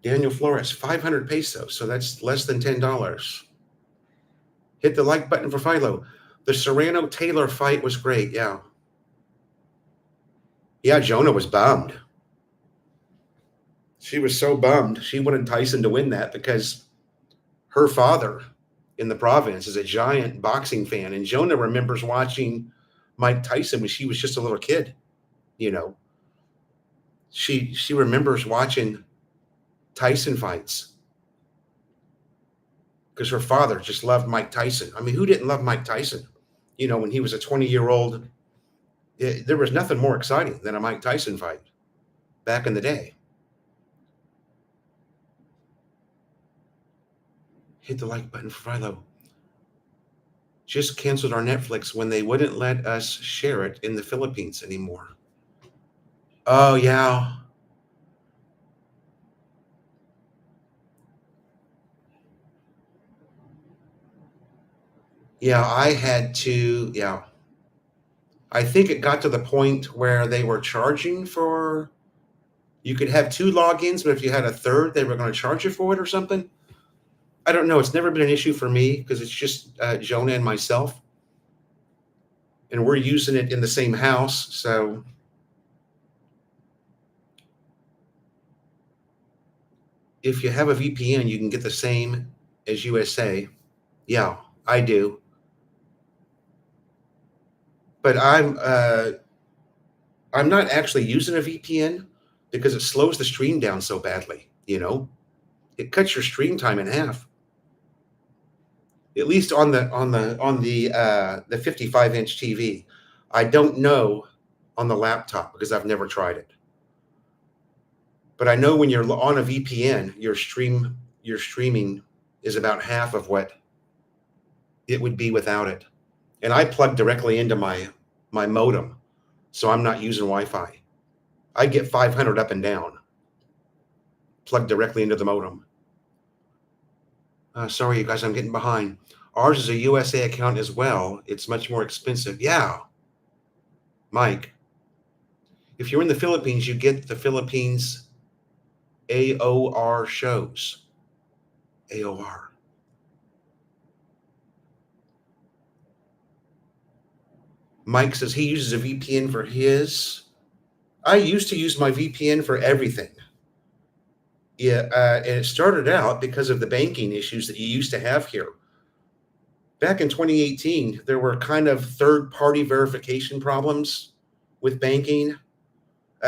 Daniel Flores, 500 pesos. So that's less than $10. Hit the like button for Philo. The Serrano Taylor fight was great. Yeah. Yeah, Jonah was bummed. She was so bummed. She wanted Tyson to win that because her father in the province is a giant boxing fan. And Jonah remembers watching Mike Tyson when she was just a little kid. You know, she remembers watching Tyson fights because her father just loved Mike Tyson. I mean, who didn't love Mike Tyson? You know, when he was a 20-year-old, there was nothing more exciting than a Mike Tyson fight back in the day. Hit the like button for Philo. Just canceled our Netflix when they wouldn't let us share it in the Philippines anymore. Oh, yeah. Yeah, I had to, yeah. I think it got to the point where they were charging for, you could have 2 logins, but if you had a third, they were going to charge you for it or something. I don't know. It's never been an issue for me because it's just Jonah and myself. And we're using it in the same house. So if you have a VPN, you can get the same as USA. Yeah, I do. But I'm not actually using a VPN because it slows the stream down so badly, you know? It cuts your stream time in half. At least on the 55-inch TV. I don't know on the laptop because I've never tried it. But I know when you're on a VPN, your streaming is about half of what it would be without it. And I plug directly into my modem, so I'm not using Wi-Fi. I get 500 up and down, plugged directly into the modem. Sorry, you guys, I'm getting behind. Ours is a USA account as well. It's much more expensive. Yeah, Mike. If you're in the Philippines, you get the Philippines AOR shows. AOR. Mike says he uses a VPN for his. I used to use my VPN for everything. Yeah, and it started out because of the banking issues that you used to have here. Back in 2018, there were kind of third-party verification problems with banking.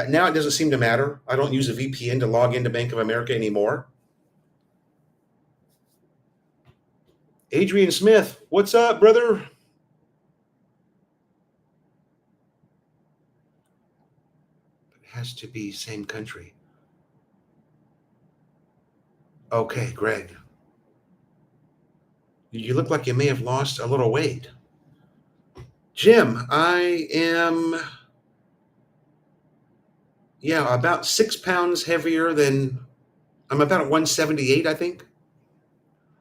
Now it doesn't seem to matter. I don't use a VPN to log into Bank of America anymore. Adrian Smith, what's up, brother? It has to be same country. Okay, Greg. You look like you may have lost a little weight. Jim, I am, about 6 pounds heavier than, I'm about at 178, I think.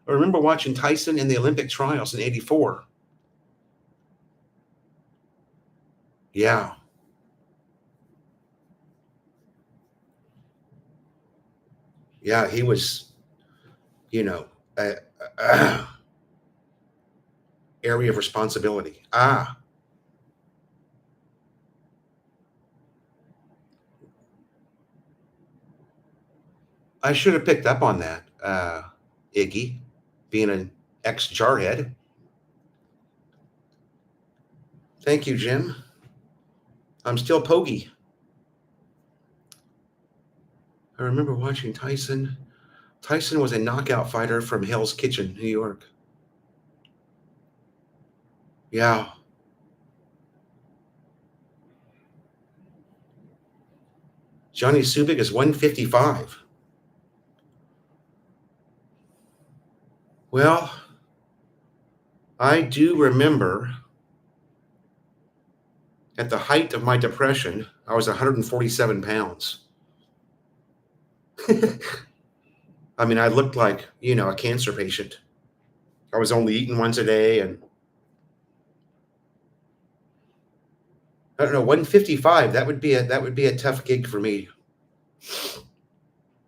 I remember watching Tyson in the Olympic trials in 84. Yeah. Yeah, he was, you know, uh, uh, area of responsibility. I should have picked up on that, Iggy, being an ex-jarhead. Thank you, Jim. I'm still Pogie. I remember watching Tyson. Tyson was a knockout fighter from Hell's Kitchen, New York. Yeah. Johnny Subik is 155. Well, I do remember at the height of my depression, I was 147 pounds. I mean, I looked like, a cancer patient. I was only eating once a day, and I don't know, 155, that would be a tough gig for me.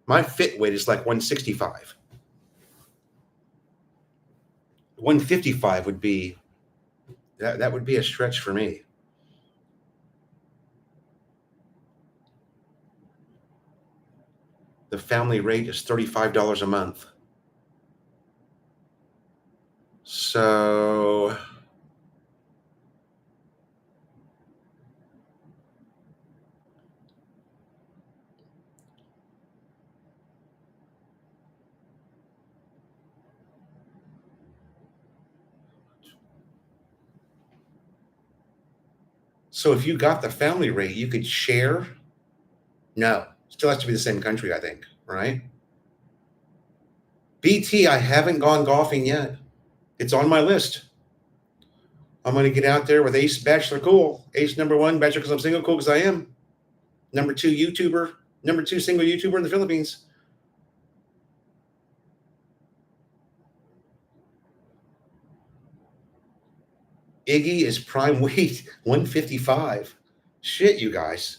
My fit weight is like 165. 155 would be that would be a stretch for me. The family rate is $35 a month. So if you got the family rate, you could share. No, still has to be the same country, I think, right? BT, I haven't gone golfing yet. It's on my list. I'm going to get out there with Ace Bachelor Cool. Ace number one, Bachelor because I'm single, cool because I am. Number two YouTuber, number two single YouTuber in the Philippines. Iggy is prime weight 155. Shit, you guys.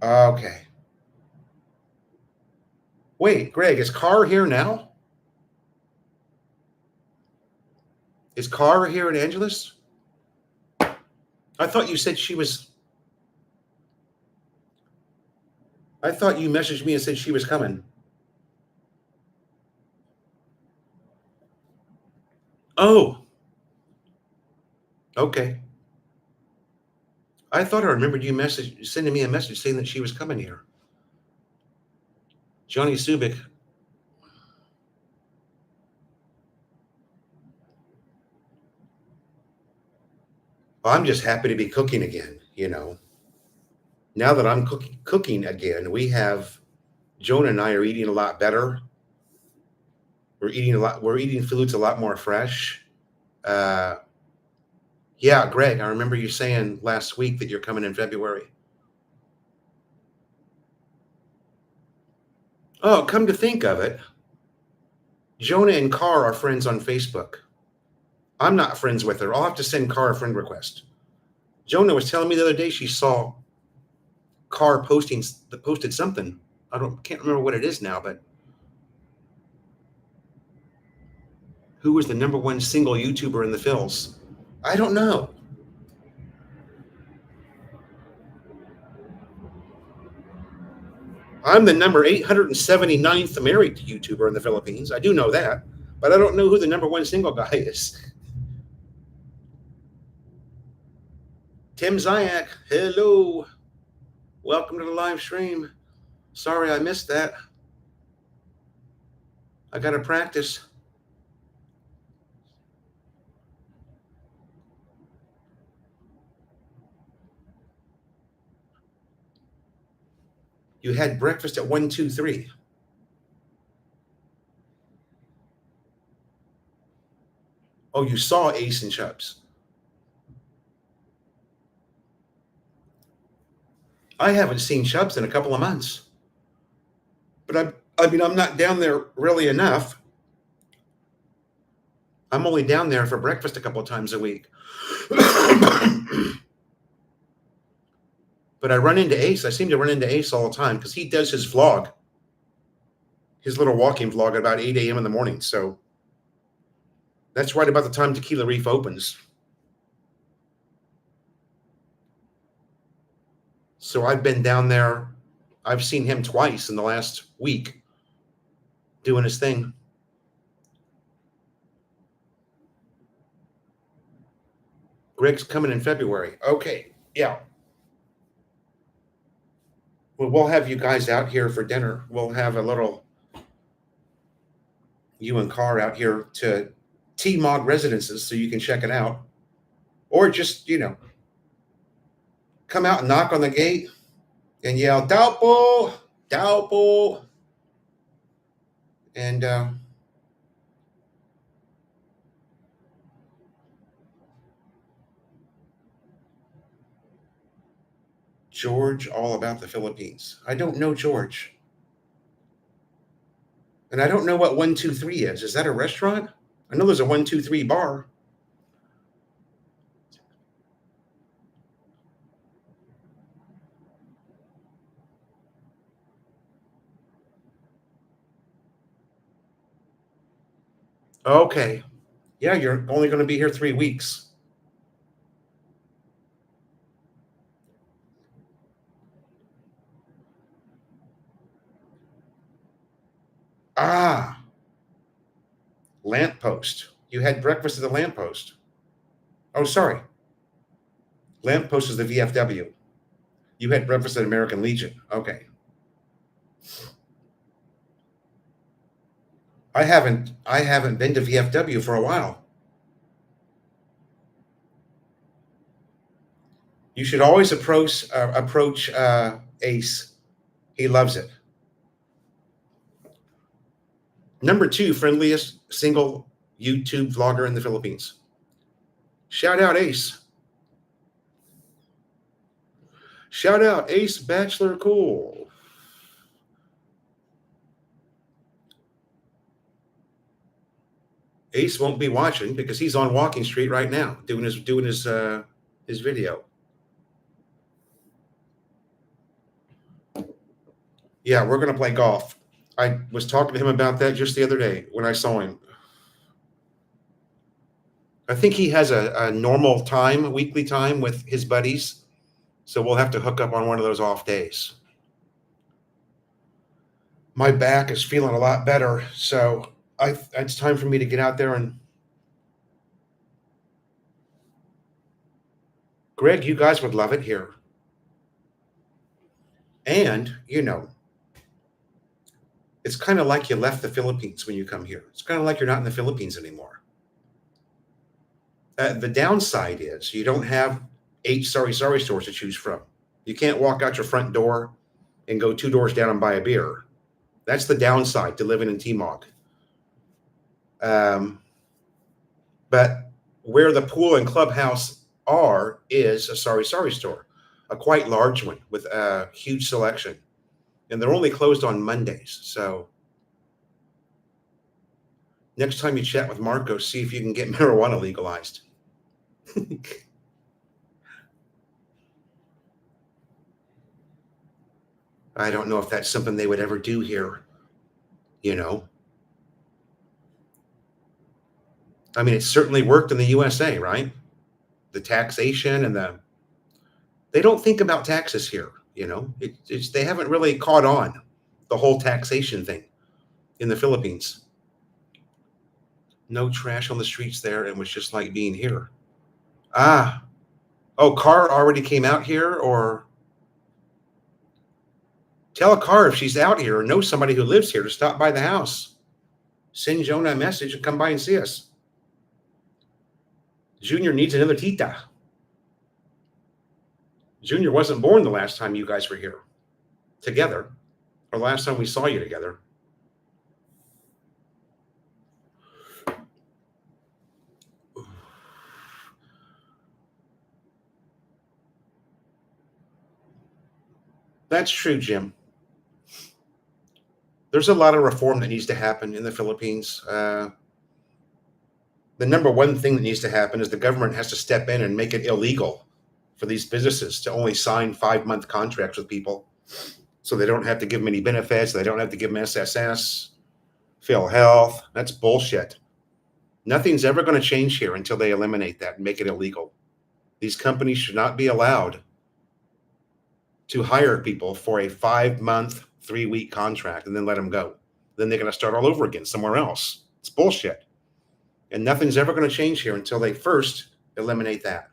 Okay. Wait, Greg, is Carr here now? Is Carr here in Angeles? I thought you said she was. I thought you messaged me and said she was coming. Oh. Okay. I thought I remembered you sending me a message saying that she was coming here. Johnny Subik. Well, I'm just happy to be cooking again, Now that I'm cooking again, Jonah and I are eating a lot better. We're eating foods a lot more fresh. Yeah, Greg, I remember you saying last week that you're coming in February. Oh, come to think of it, Jonah and Carr are friends on Facebook. I'm not friends with her. I'll have to send Carr a friend request. Jonah was telling me the other day she saw Carr posted something. Can't remember what it is now, but who was the number one single YouTuber in the Phils? I don't know. I'm the number 879th married YouTuber in the Philippines. I do know that, but I don't know who the number one single guy is. Tim Zayak, hello. Welcome to the live stream. Sorry I missed that. I got to practice. You had breakfast at 123. Oh, you saw Ace and Chubbs. I haven't seen Chubbs in a couple of months. But I'm not down there really enough. I'm only down there for breakfast a couple of times a week. But I run into Ace. I seem to run into Ace all the time because he does his vlog, his little walking vlog at about 8 a.m. in the morning. So that's right about the time Tequila Reef opens. So I've been down there. I've seen him twice in the last week doing his thing. Greg's coming in February. Okay. Yeah. Well, we'll have you guys out here for dinner. We'll have a little, you and Carr out here to T-Mog Residences so you can check it out. Or just, come out and knock on the gate and yell, Doubtful, Doubtful. And George, all about the Philippines. I don't know George. And I don't know what 123 is. Is that a restaurant? I know there's a 123 bar. Okay. Yeah, you're only going to be here 3 weeks. Ah, Lamppost. You had breakfast at the Lamppost. Oh, sorry. Lamppost is the VFW. You had breakfast at American Legion. Okay. I haven't been to VFW for a while. You should always approach Ace. He loves it. Number 2 friendliest single YouTube vlogger in the Philippines. Shout out Ace. Shout out Ace Bachelor Cool. Ace won't be watching because he's on Walking Street right now doing his video. Yeah, we're going to play golf. I was talking to him about that just the other day when I saw him. I think he has a normal time, a weekly time with his buddies. So we'll have to hook up on one of those off days. My back is feeling a lot better. So it's time for me to get out there and Greg, you guys would love it here. And, it's kind of like you left the Philippines when you come here. It's kind of like you're not in the Philippines anymore. The downside is you don't have 8 sorry stores to choose from. You can't walk out your front door and go 2 doors down and buy a beer. That's the downside to living in Timog. But where the pool and clubhouse are is a sorry store, a quite large one with a huge selection. And they're only closed on Mondays. So next time you chat with Marco, see if you can get marijuana legalized. I don't know if that's something they would ever do here. I mean, it certainly worked in the USA, right? The taxation and they don't think about taxes here. They haven't really caught on. the whole taxation thing in the Philippines. No trash on the streets there. It was just like being here. Ah, oh, Car already came out here, or tell a Car if she's out here or knows somebody who lives here to stop by the house. Send Jonah a message and come by and see us. Junior needs another tita. Junior wasn't born the last time you guys were here together, or the last time we saw you together. That's true, Jim. There's a lot of reform that needs to happen in the Philippines. The number one thing that needs to happen is the government has to step in and make it illegal for these businesses to only sign 5-month contracts with people, so they don't have to give them any benefits. They don't have to give them SSS, Phil Health. That's bullshit. Nothing's ever going to change here until they eliminate that and make it illegal. These companies should not be allowed to hire people for a 5-month, 3-week contract and then let them go. Then they're going to start all over again somewhere else. It's bullshit. And nothing's ever going to change here until they first eliminate that.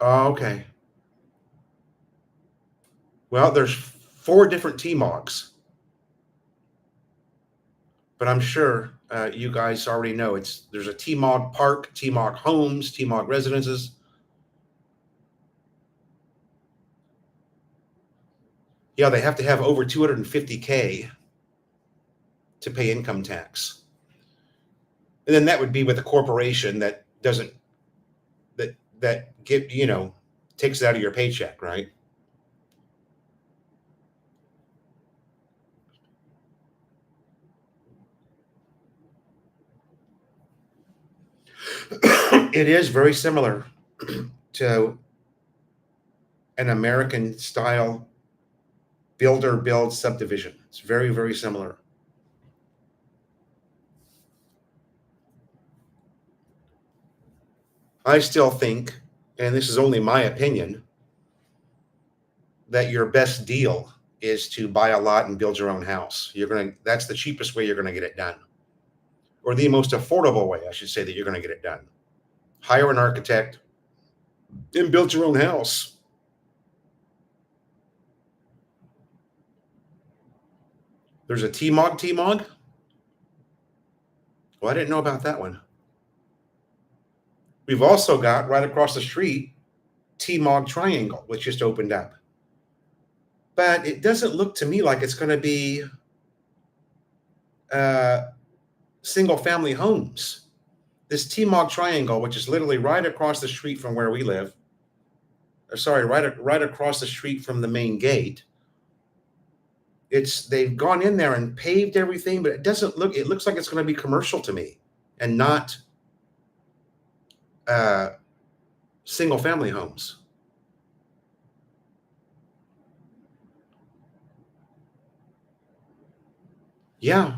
Okay. Well, there's 4 different TMOGs. But I'm sure you guys already know there's a TMOG Park, TMOG Homes, TMOG Residences. Yeah, they have to have over 250K to pay income tax. And then that would be with a corporation that doesn't, that takes it out of your paycheck, right? It is very similar to an American style builder build subdivision. It's very, very similar. I still think, and this is only my opinion, that your best deal is to buy a lot and build your own house. That's the cheapest way you're going to get it done. Or the most affordable way, I should say, that you're going to get it done. Hire an architect and build your own house. There's a TMOG? Well, I didn't know about that one. We've also got right across the street, TMOG Triangle, which just opened up. But it doesn't look to me like it's going to be single family homes. This TMOG Triangle, which is literally right across the street from where we live, right across the street from the main gate. They've gone in there and paved everything, but it looks like it's going to be commercial to me and not single family homes. Yeah,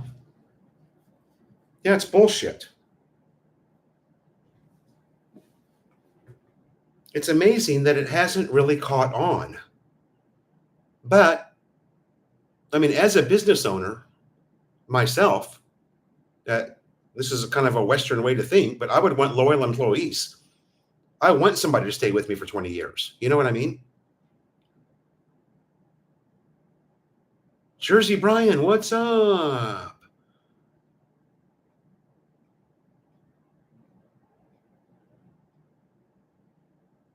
it's bullshit. It's amazing that it hasn't really caught on. But I mean, as a business owner myself, this is kind of a Western way to think, but I would want loyal employees. I want somebody to stay with me for 20 years. You know what I mean? Jersey Brian, what's up?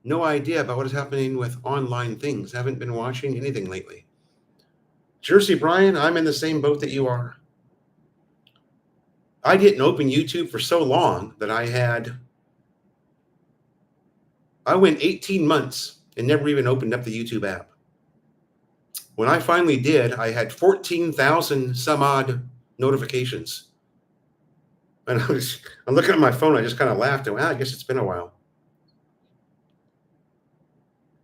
No idea about what is happening with online things. Haven't been watching anything lately. Jersey Brian, I'm in the same boat that you are. I didn't open YouTube for so long that I went 18 months and never even opened up the YouTube app. When I finally did, I had 14,000 some odd notifications. And I'm looking at my phone. I just kind of laughed and went, I guess it's been a while.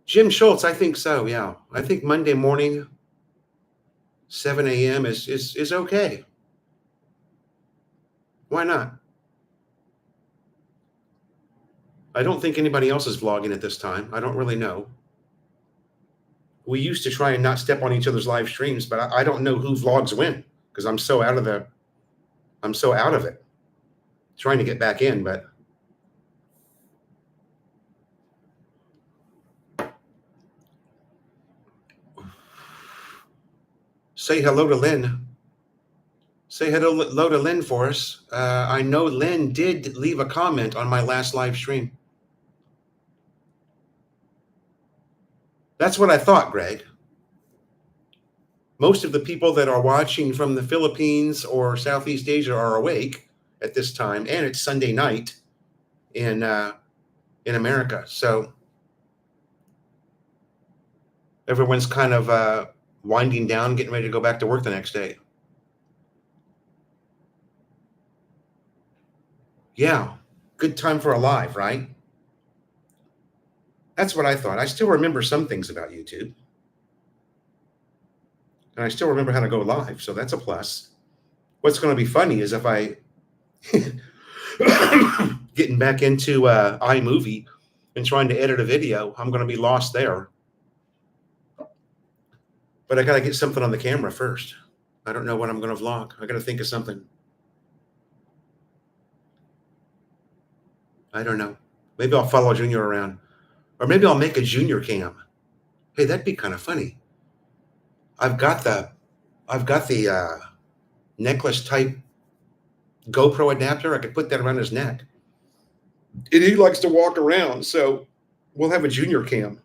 Jim Schultz, I think so. Yeah. I think Monday morning, 7 a.m. is okay. Why not? I don't think anybody else is vlogging at this time. I don't really know. We used to try and not step on each other's live streams, but I don't know who vlogs win because I'm so out of it. Trying to get back in, but say hello to Lynn. Say hello to Lynn for us. I know Lynn did leave a comment on my last live stream. That's what I thought, Greg. Most of the people that are watching from the Philippines or Southeast Asia are awake at this time, and it's Sunday night in America. So everyone's kind of winding down, getting ready to go back to work the next day. Yeah, good time for a live, right? That's what I thought. I still remember some things about YouTube. And I still remember how to go live, so that's a plus. What's going to be funny is if I getting back into iMovie and trying to edit a video, I'm going to be lost there. But I got to get something on the camera first. I don't know what I'm going to vlog. I got to think of something. I don't know. Maybe I'll follow Junior around. Or maybe I'll make a Junior cam. Hey, that'd be kind of funny. I've got the necklace type GoPro adapter. I could put that around his neck. And he likes to walk around, so we'll have a Junior cam.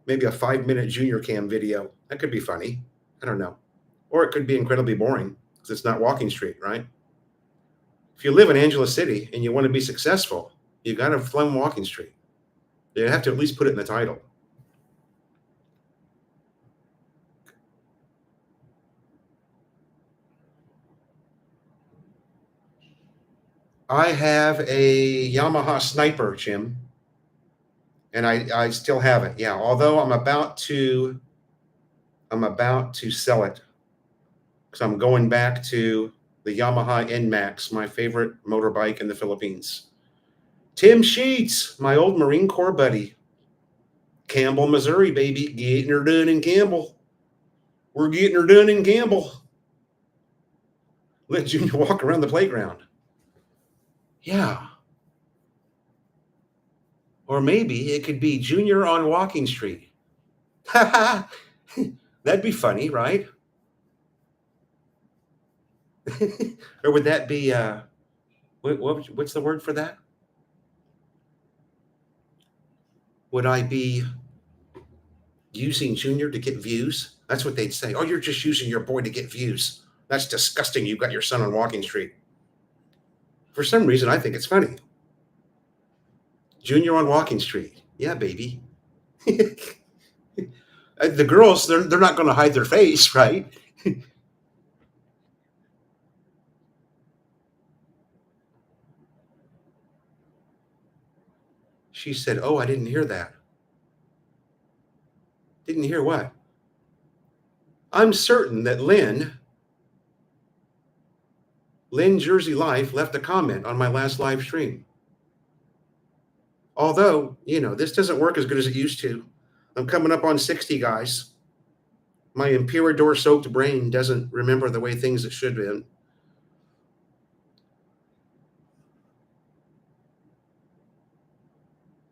Maybe a 5-minute Junior cam video. That could be funny. I don't know. Or it could be incredibly boring because it's not Walking Street, right? If you live in Angela City and you want to be successful, you got to film Walking Street. You have to at least put it in the title. I have a Yamaha Sniper, Jim, and I still have it. Yeah, although I'm about to sell it because I'm going back to the Yamaha NMAX, my favorite motorbike in the Philippines. Tim Sheets, my old Marine Corps buddy. Campbell, Missouri, baby. Getting her done in Campbell. We're getting her done in Campbell. Let Junior walk around the playground. Yeah. Or maybe it could be Junior on Walking Street. That'd be funny, right? Or would that be what's the word for that? Would I be using Junior to get views? That's what they'd say. Oh, you're just using your boy to get views. That's disgusting. You've got your son on Walking Street. For some reason, I think it's funny. Junior on Walking Street. Yeah, baby. The girls, they're not going to hide their face, right? She said, oh, I didn't hear that. Didn't hear what? I'm certain that Lynn Jersey Life left a comment on my last live stream. Although, this doesn't work as good as it used to. I'm coming up on 60, guys. My Imperador soaked brain doesn't remember the way things it should be.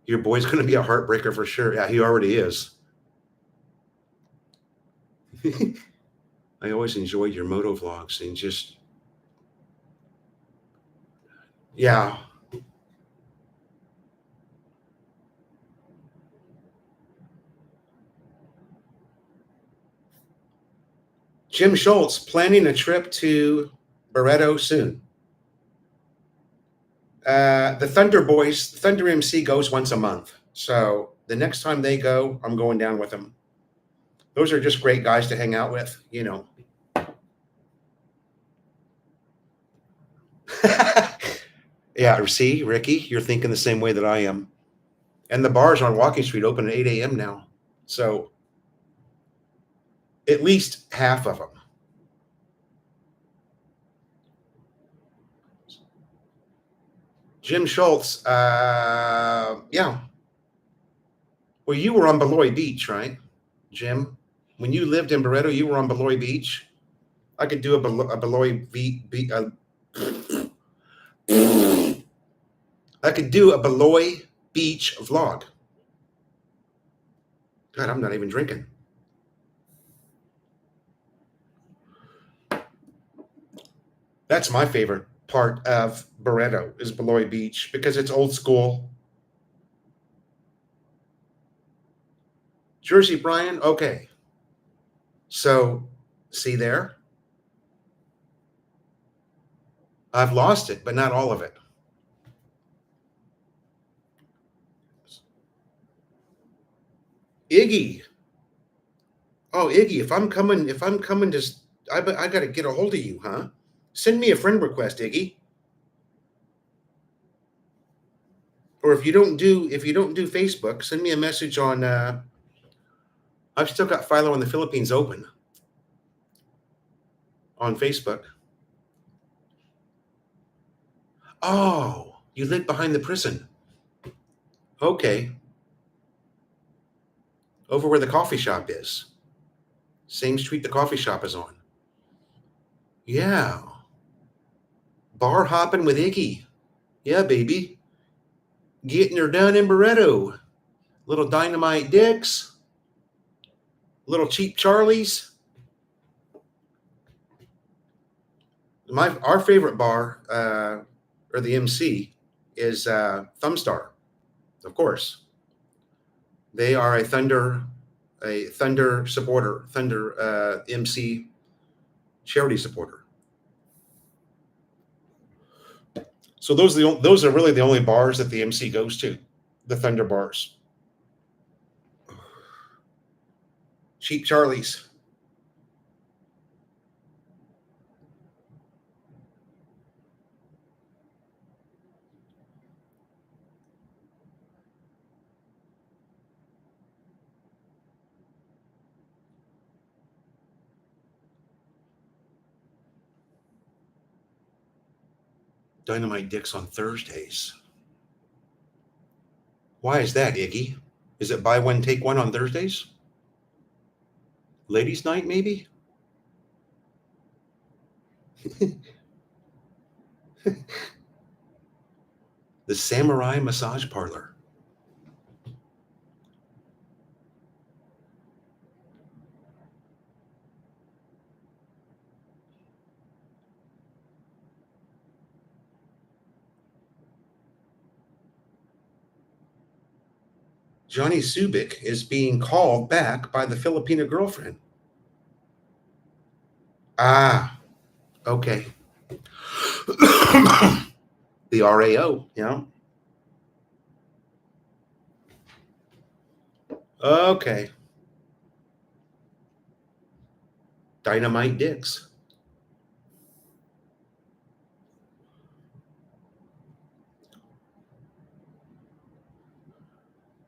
Your boy's going to be a heartbreaker for sure. Yeah, he already is. I always enjoyed your moto vlogs and just, yeah. Jim Schultz planning a trip to Barreto soon. The Thunder MC goes once a month. So the next time they go, I'm going down with them. Those are just great guys to hang out with, Yeah, see, Ricky, you're thinking the same way that I am. And the bars on Walking Street open at 8 a.m. now. So at least half of them. Jim Schultz, yeah. Well, you were on Beloit Beach, right, Jim? When you lived in Barreto, you were on Beloy Beach. I could do a Beloy I could do a Beloy Beach vlog. God, I'm not even drinking. That's my favorite part of Barreto is Beloy Beach because it's old school. Jersey, Brian? Okay. So, see there? I've lost it, but not all of it. Iggy. Oh, Iggy, if I'm coming to, I got to get a hold of you, huh? Send me a friend request, Iggy. Or if you don't do Facebook, send me a message on. I've still got Philo in the Philippines open on Facebook. Oh, you live behind the prison. Okay, over where the coffee shop is. Same street the coffee shop is on. Yeah, bar hopping with Iggy. Yeah, baby, getting her done in Barreto. Little Dynamite Dicks, little Cheap Charlies. Our favorite bar, or the MC, is Thumbstar, of course. They are a Thunder supporter, Thunder MC charity supporter. So those are really the only bars that the MC goes to, the Thunder bars. Cheap Charlie's. Dynamite Dicks on Thursdays. Why is that, Iggy? Is it buy one, take one on Thursdays? Ladies' night, maybe? The Samurai Massage Parlor. Johnny Subic is being called back by the Filipino girlfriend. Ah, okay. The RAO, yeah. Okay. Dynamite Dicks.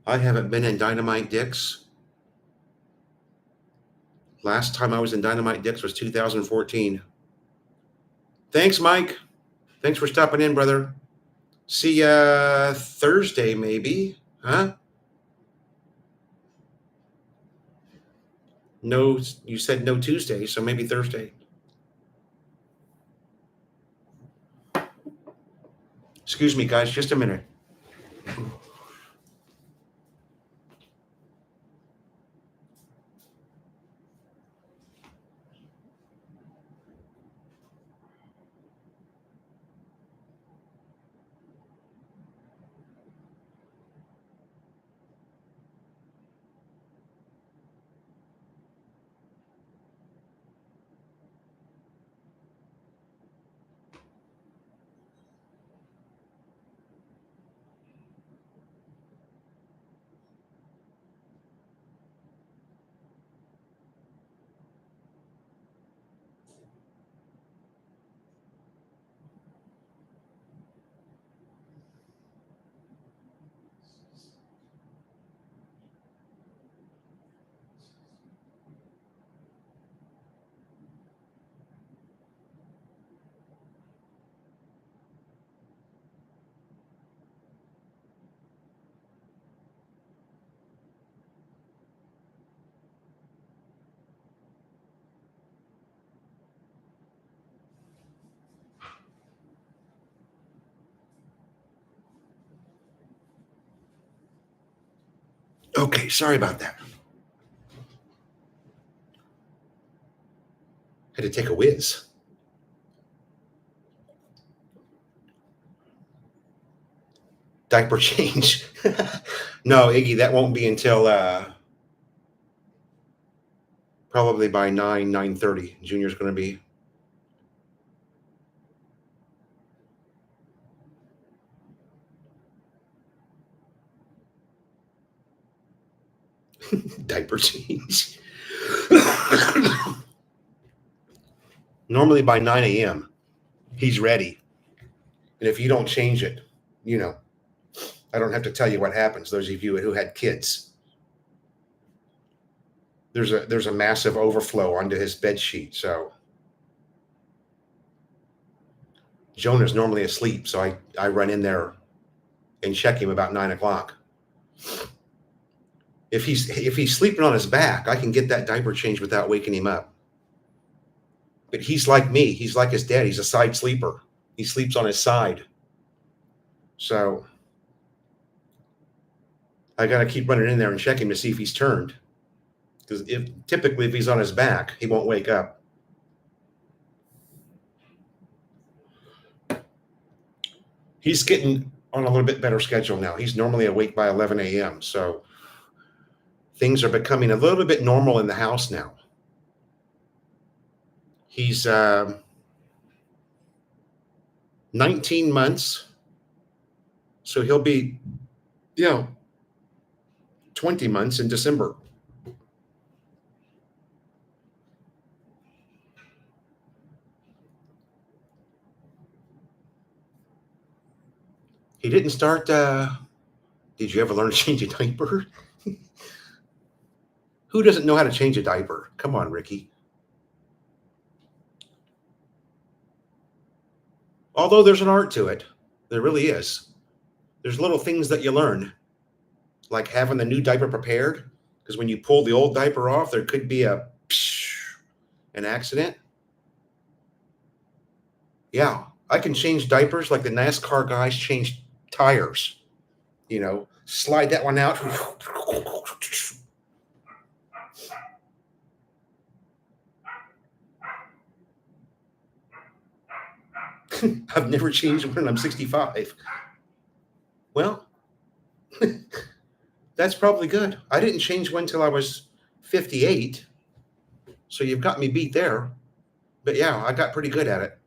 I haven't been in Dynamite Dicks. Last time I was in Dynamite Dicks was 2014. Thanks, Mike. Thanks for stopping in, brother. See ya Thursday, maybe. Huh? No, you said no Tuesday, so maybe Thursday. Excuse me, guys, just a minute. Okay, sorry about that. Had to take a whiz. Diaper change. No, Iggy, that won't be until probably by 9:30. Junior's going to be. Diaper change. Normally by 9 a.m. he's ready. And if you don't change it, you know, I don't have to tell you what happens. Those of you who had kids, there's a massive overflow onto his bed sheet. So Jonah's normally asleep, so I run in there and check him about 9 o'clock. If he's sleeping on his back, I can get that diaper changed without waking him up. But he's like me. He's like his dad. He's a side sleeper. He sleeps on his side. So I got to keep running in there and checking to see if he's turned. Because typically if he's on his back, he won't wake up. He's getting on a little bit better schedule now. He's normally awake by 11 a.m. So things are becoming a little bit normal in the house now. He's 19 months. So he'll be, 20 months in December. He didn't start. Did you ever learn to change a diaper? Who doesn't know how to change a diaper? Come on, Ricky. Although there's an art to it. There really is. There's little things that you learn, like having the new diaper prepared. Because when you pull the old diaper off, there could be an accident. Yeah, I can change diapers like the NASCAR guys change tires. Slide that one out. I've never changed one and I'm 65. Well, that's probably good. I didn't change one till I was 58. So you've got me beat there. But yeah, I got pretty good at it.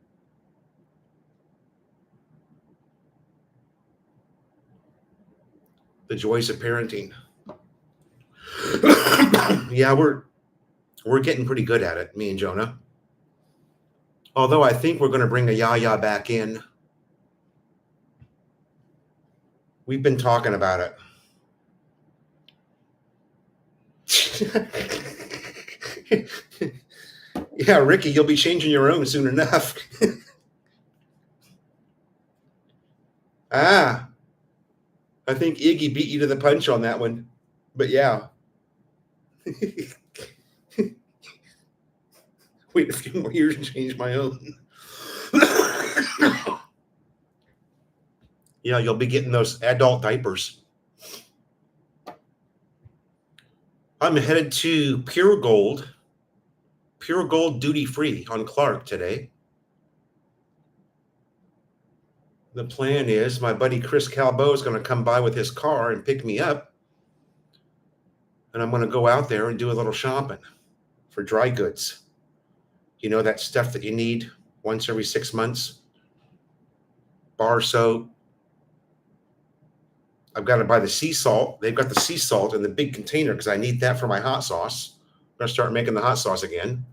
The joys of parenting. Yeah, we're getting pretty good at it, me and Jonah. Although I think we're going to bring a Yaya back in. We've been talking about it. Yeah, Ricky, you'll be changing your own soon enough. I think Iggy beat you to the punch on that one. But yeah. Wait a few more years and change my own. Yeah, you'll be getting those adult diapers. I'm headed to Pure Gold duty free on Clark today. The plan is my buddy Chris Calbo is going to come by with his car and pick me up. And I'm going to go out there and do a little shopping for dry goods. That stuff that you need once every 6 months. Bar soap. I've got to buy the sea salt. They've got the sea salt in the big container because I need that for my hot sauce. I'm going to start making the hot sauce again.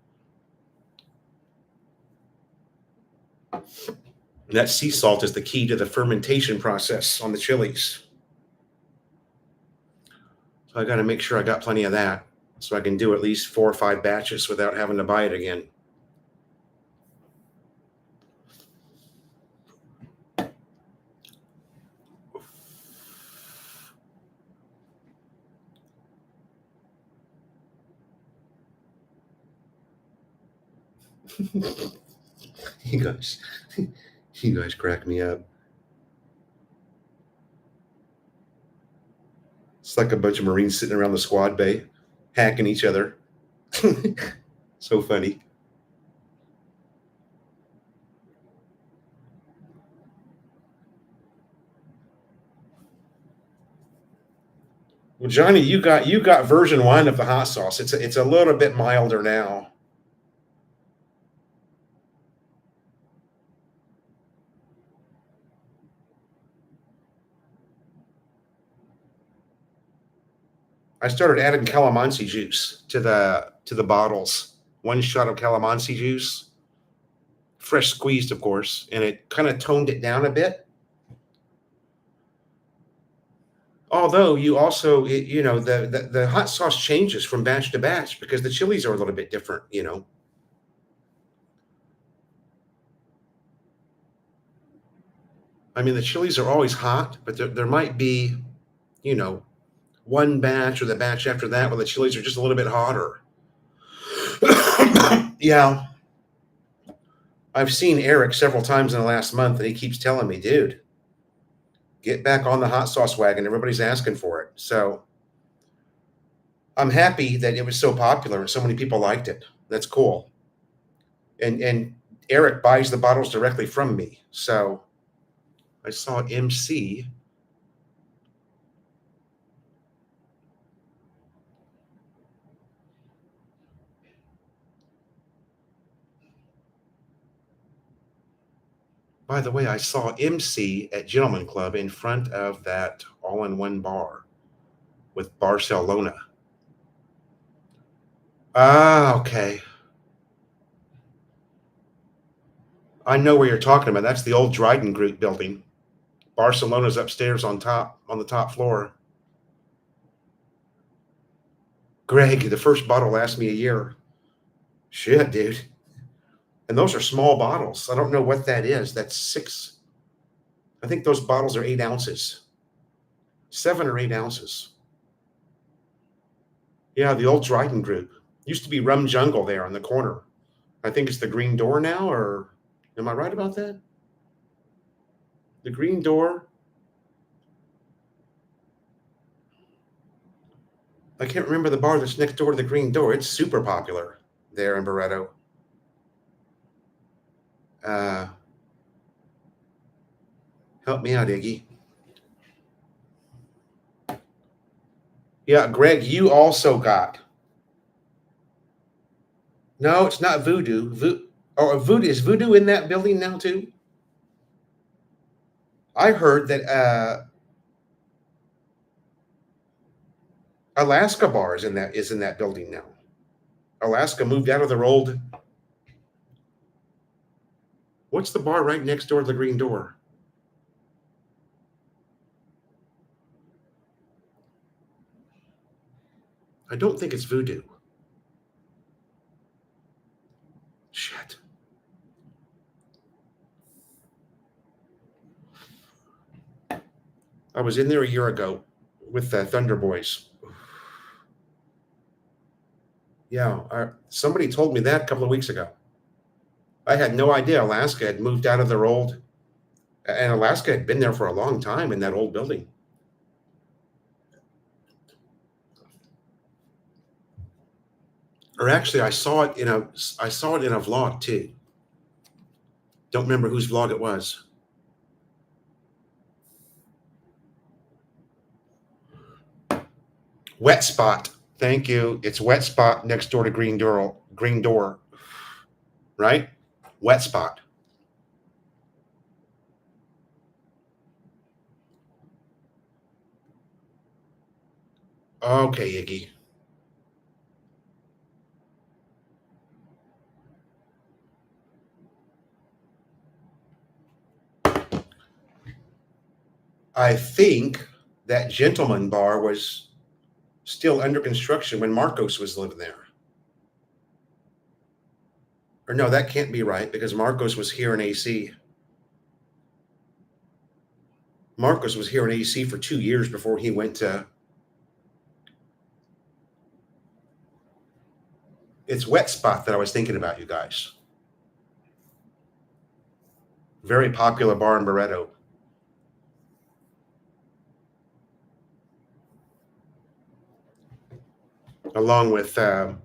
And that sea salt is the key to the fermentation process on the chilies. So I got to make sure I got plenty of that so I can do at least 4 or 5 batches without having to buy it again. You guys crack me up. It's like a bunch of Marines sitting around the squad bay, hacking each other. So funny. Well, Johnny, you got version 1 of the hot sauce. It's a little bit milder now. I started adding calamansi juice to the bottles. 1 shot of calamansi juice, fresh squeezed, of course, and it kind of toned it down a bit. Although you also, the hot sauce changes from batch to batch because the chilies are a little bit different. I mean, the chilies are always hot, but there might be, you know, one batch or the batch after that where the chilies are just a little bit hotter. Yeah, I've seen Eric several times in the last month, and he keeps telling me, dude, get back on the hot sauce wagon. Everybody's asking for it. So I'm happy that it was so popular and so many people liked it. That's cool. And Eric buys the bottles directly from me. So I saw MC. By the way, I saw MC at Gentleman Club in front of that all-in-one bar with Barcelona. Ah, okay. I know where you're talking about. That's the old Dryden Group building. Barcelona's upstairs on the top floor. Greg, the first bottle lasts me a year. Shit, dude. And those are small bottles. I don't know what that is. That's 6. I think those bottles are 8 ounces. 7 or 8 ounces. Yeah, the old Dryden Group. Used to be Rum Jungle there on the corner. I think it's the Green Door now, or am I right about that? The Green Door. I can't remember the bar that's next door to the Green Door. It's super popular there in Barreto. Uh, Help me out, Iggy. Yeah, Greg, you also got. No, it's not Voodoo. Voodoo is Voodoo in that building now too? I heard that Alaska Bar is in that building now. Alaska moved out of their old. What's the bar right next door to the Green Door? I don't think it's Voodoo. Shit. I was in there a year ago with the Thunder Boys. Yeah, somebody told me that a couple of weeks ago. I had no idea Alaska had moved out of their old, and Alaska had been there for a long time in that old building. Or actually, I saw it in a vlog too. Don't remember whose vlog it was. Wet Spot. Thank you. It's Wet Spot next door to Green Door. Green Door, right? Wet Spot. Okay, Iggy. I think that Gentleman Bar was still under construction when Marcos was living there. Or no, that can't be right because Marcos was here in AC. Marcos was here in AC for 2 years before he went to. It's Wet Spot that I was thinking about, you guys. Very popular bar in Barreto. along with the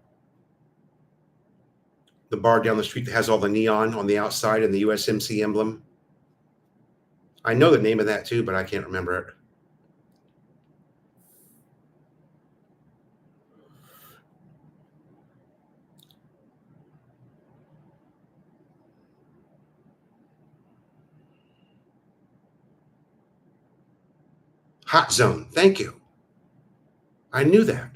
bar down the street that has all the neon on the outside and the USMC emblem. I know the name of that too, but I can't remember it. Hot Zone. Thank you. I knew that.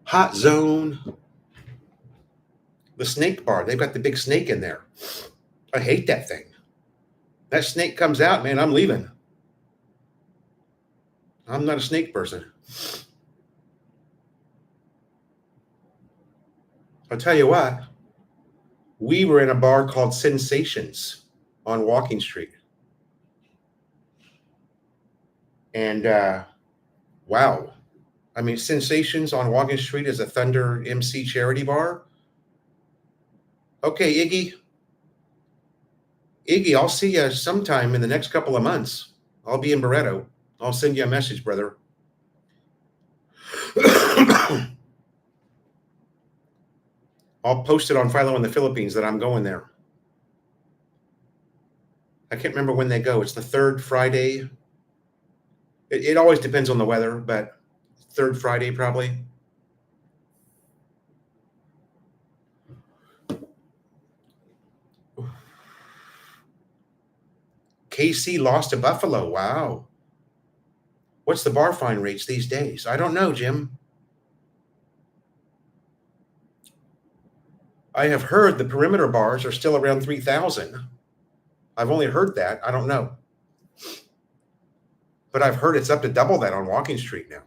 Hot Zone. The snake bar. They've got the big snake in there. I hate that thing. That snake comes out, man, I'm leaving. I'm not a snake person. I'll tell you what. We were in a bar called Sensations on Walking Street. And wow. I mean, Sensations on Walking Street is a Thunder MC charity bar. Okay, Iggy. Iggy, I'll see you sometime in the next couple of months. I'll be in Barreto. I'll send you a message, brother. I'll post it on Philo in the Philippines that I'm going there. I can't remember when they go. It's the third Friday. It always depends on the weather, but third Friday probably. KC lost to Buffalo. Wow. What's the bar fine rates these days? I don't know, Jim. I have heard the perimeter bars are still around 3,000. I've only heard that. I don't know. But I've heard it's up to double that on Walking Street now.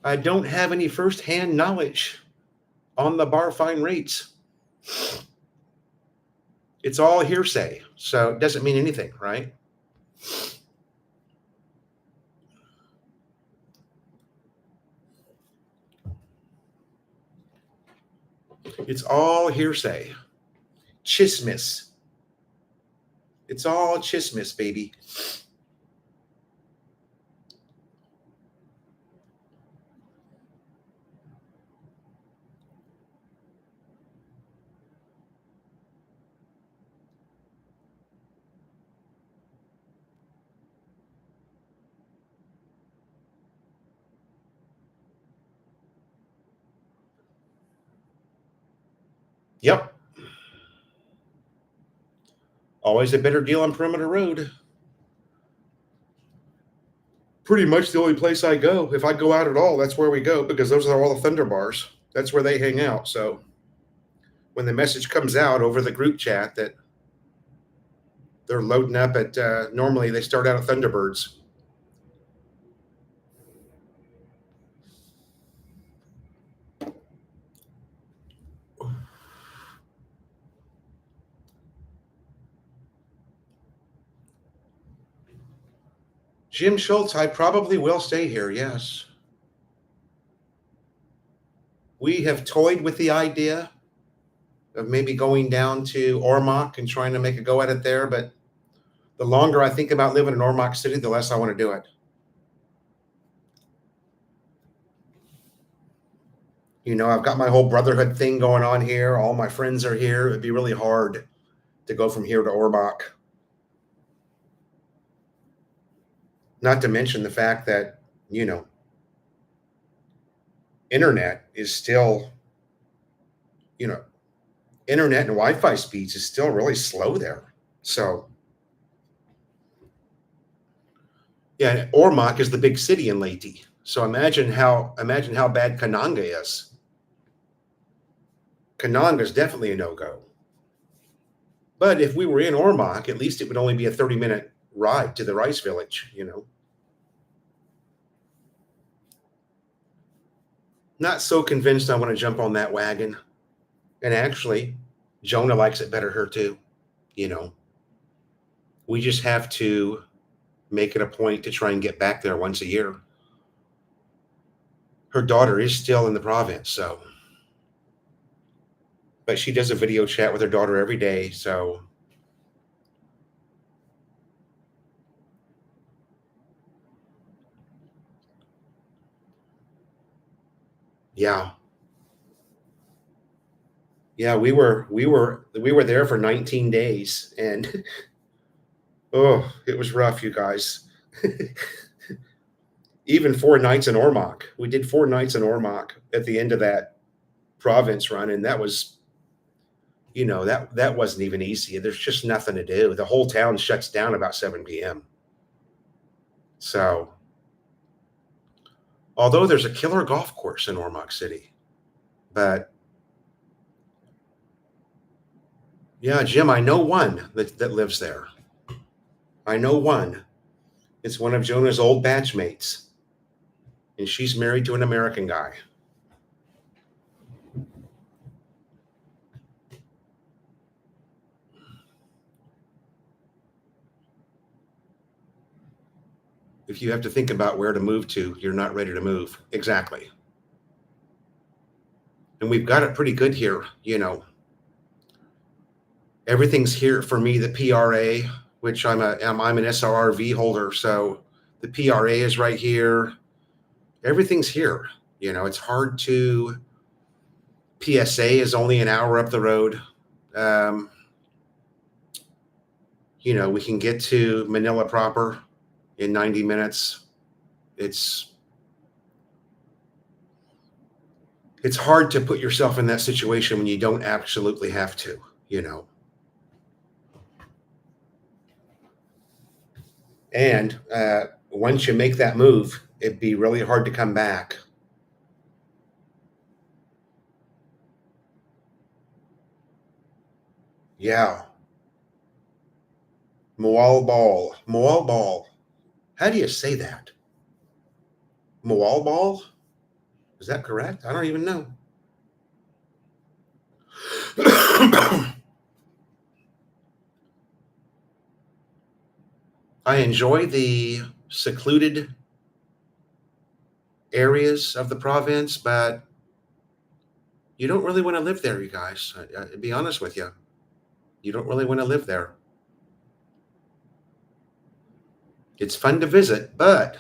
I don't have any firsthand knowledge on the bar fine rates. It's all hearsay, so it doesn't mean anything, right? It's all hearsay. Chismis. It's all chismis, baby. Yep. Always a better deal on Perimeter Road. Pretty much the only place I go. If I go out at all, that's where we go because those are all the Thunder bars. That's where they hang out. So when the message comes out over the group chat that they're loading up at, normally they start out at Thunderbirds. Jim Schultz, I probably will stay here, yes. We have toyed with the idea of maybe going down to Ormoc and trying to make a go at it there, but the longer I think about living in Ormoc City, the less I want to do it. You know, I've got my whole brotherhood thing going on here. All my friends are here. It'd be really hard to go from here to Ormoc. Not to mention the fact that, you know, internet is still, you know, internet and Wi-Fi speeds is still really slow there. So, yeah, Ormoc is the big city in Leyte. So imagine how bad Kananga is. Kananga is definitely a no-go. But if we were in Ormoc, at least it would only be a 30-minute ride to the rice village, you know. Not so convinced I want to jump on that wagon. And actually, Jonah likes it better here too. You know, we just have to make it a point to try and get back there once a year. Her daughter is still in the province, so, but she does a video chat with her daughter every day. So, yeah, yeah, we were there for 19 days, and oh, it was rough, you guys. Even 4 nights in Ormoc. We did 4 nights in Ormoc at the end of that province run, and that was, that wasn't even easy. There's just nothing to do. The whole town shuts down about 7 p.m. So, although there's a killer golf course in Ormoc City, but yeah, Jim, I know one that lives there. I know one. It's one of Jonah's old batchmates, and she's married to an American guy. If you have to think about where to move to, you're not ready to move. Exactly. And we've got it pretty good here, Everything's here for me, the PRA, which I'm an SRRV holder, so the PRA is right here. Everything's here. It's hard to. PSA is only an hour up the road. We can get to Manila proper in 90 minutes. It's hard to put yourself in that situation when you don't absolutely have to, And once you make that move, it'd be really hard to come back. Yeah. Moalbal. Moalbal. How do you say that? Moalbal? Is that correct? I don't even know. I enjoy the secluded areas of the province, but you don't really want to live there, you guys. I'll be honest with you. You don't really want to live there. It's fun to visit, but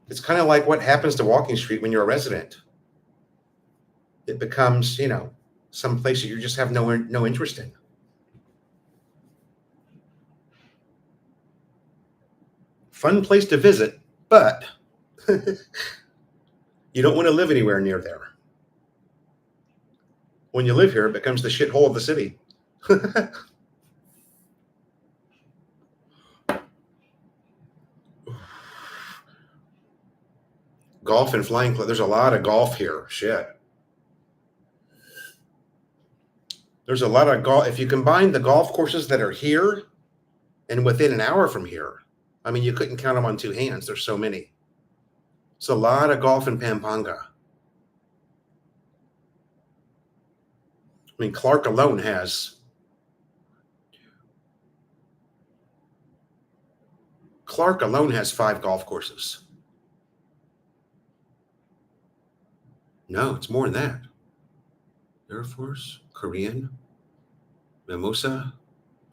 it's kind of like what happens to Walking Street when you're a resident. It becomes, some place that you just have no interest in. Fun place to visit, but you don't want to live anywhere near there. When you live here, it becomes the shithole of the city. Golf and flying club. There's a lot of golf here. Shit. There's a lot of golf. If you combine the golf courses that are here and within an hour from here, I mean, you couldn't count them on two hands. There's so many. It's a lot of golf in Pampanga. I mean, Clark alone has 5 golf courses. No, it's more than that. Air Force, Korean, Mimosa.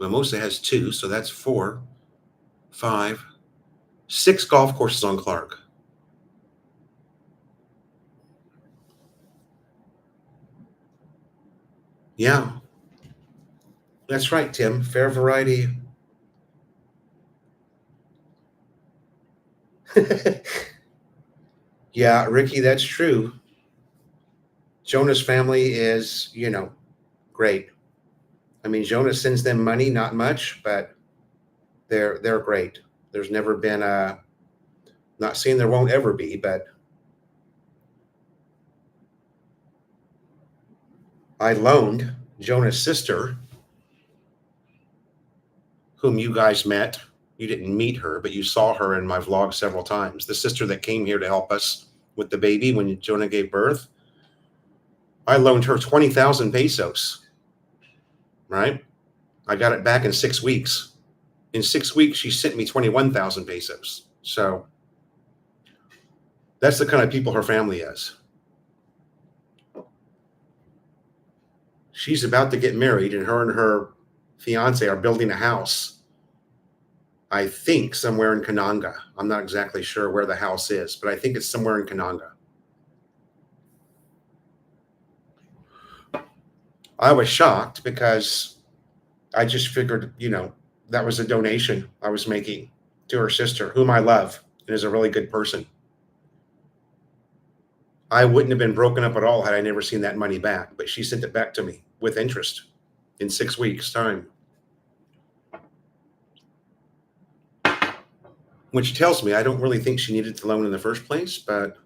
Mimosa has 2, so that's 4, 5, 6 golf courses on Clark. Yeah, that's right, Tim. Fair variety. Yeah, Ricky, that's true. Jonah's family is, great. I mean, Jonah sends them money, not much, but they're great. There's never been not saying there won't ever be, but I loaned Jonah's sister, whom you guys met. You didn't meet her, but you saw her in my vlog several times. The sister that came here to help us with the baby when Jonah gave birth. I loaned her 20,000 pesos, right? I got it back in 6 weeks. In 6 weeks, she sent me 21,000 pesos. So that's the kind of people her family is. She's about to get married, and her fiance are building a house. I think somewhere in Kananga. I'm not exactly sure where the house is, but I think it's somewhere in Kananga. I was shocked because I just figured, that was a donation I was making to her sister, whom I love and is a really good person. I wouldn't have been broken up at all had I never seen that money back, but she sent it back to me with interest in 6 weeks' time. Which tells me I don't really think she needed the loan in the first place, but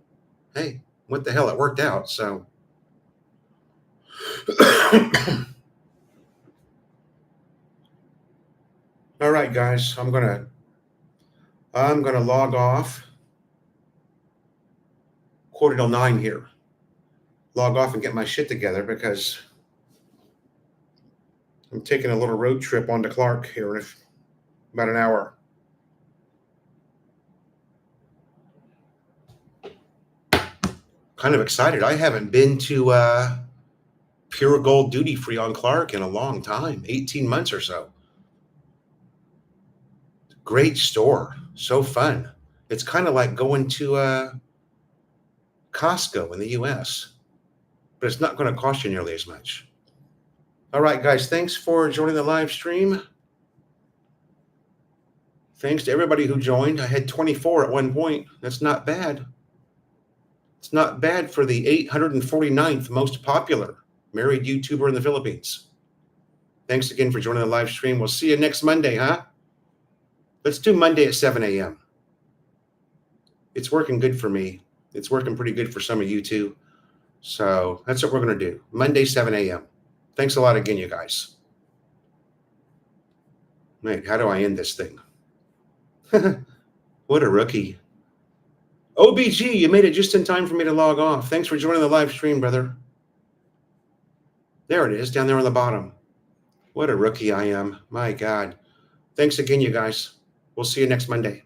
hey, what the hell, it worked out, so. All right, guys, I'm gonna log off. 9:15 here. Log off and get my shit together because I'm taking a little road trip onto Clark here in about an hour. Kind of excited. I haven't been to Pure Gold Duty Free on Clark in a long time, 18 months or so. Great store, so fun. It's kind of like going to Costco in the US, but it's not going to cost you nearly as much. All right, guys, thanks for joining the live stream. Thanks to everybody who joined. I had 24 at one point. That's not bad. It's not bad for the 849th most popular married YouTuber in the Philippines. Thanks again for joining the live stream. We'll see you next Monday, huh? Let's do Monday at 7 a.m. It's working good for me. It's working pretty good for some of you too. So that's what we're going to do. Monday, 7 a.m. Thanks a lot again, you guys. Wait, how do I end this thing? What a rookie. OBG, you made it just in time for me to log off. Thanks for joining the live stream, brother. There it is, down there on the bottom. What a rookie I am. My God. Thanks again, you guys. We'll see you next Monday.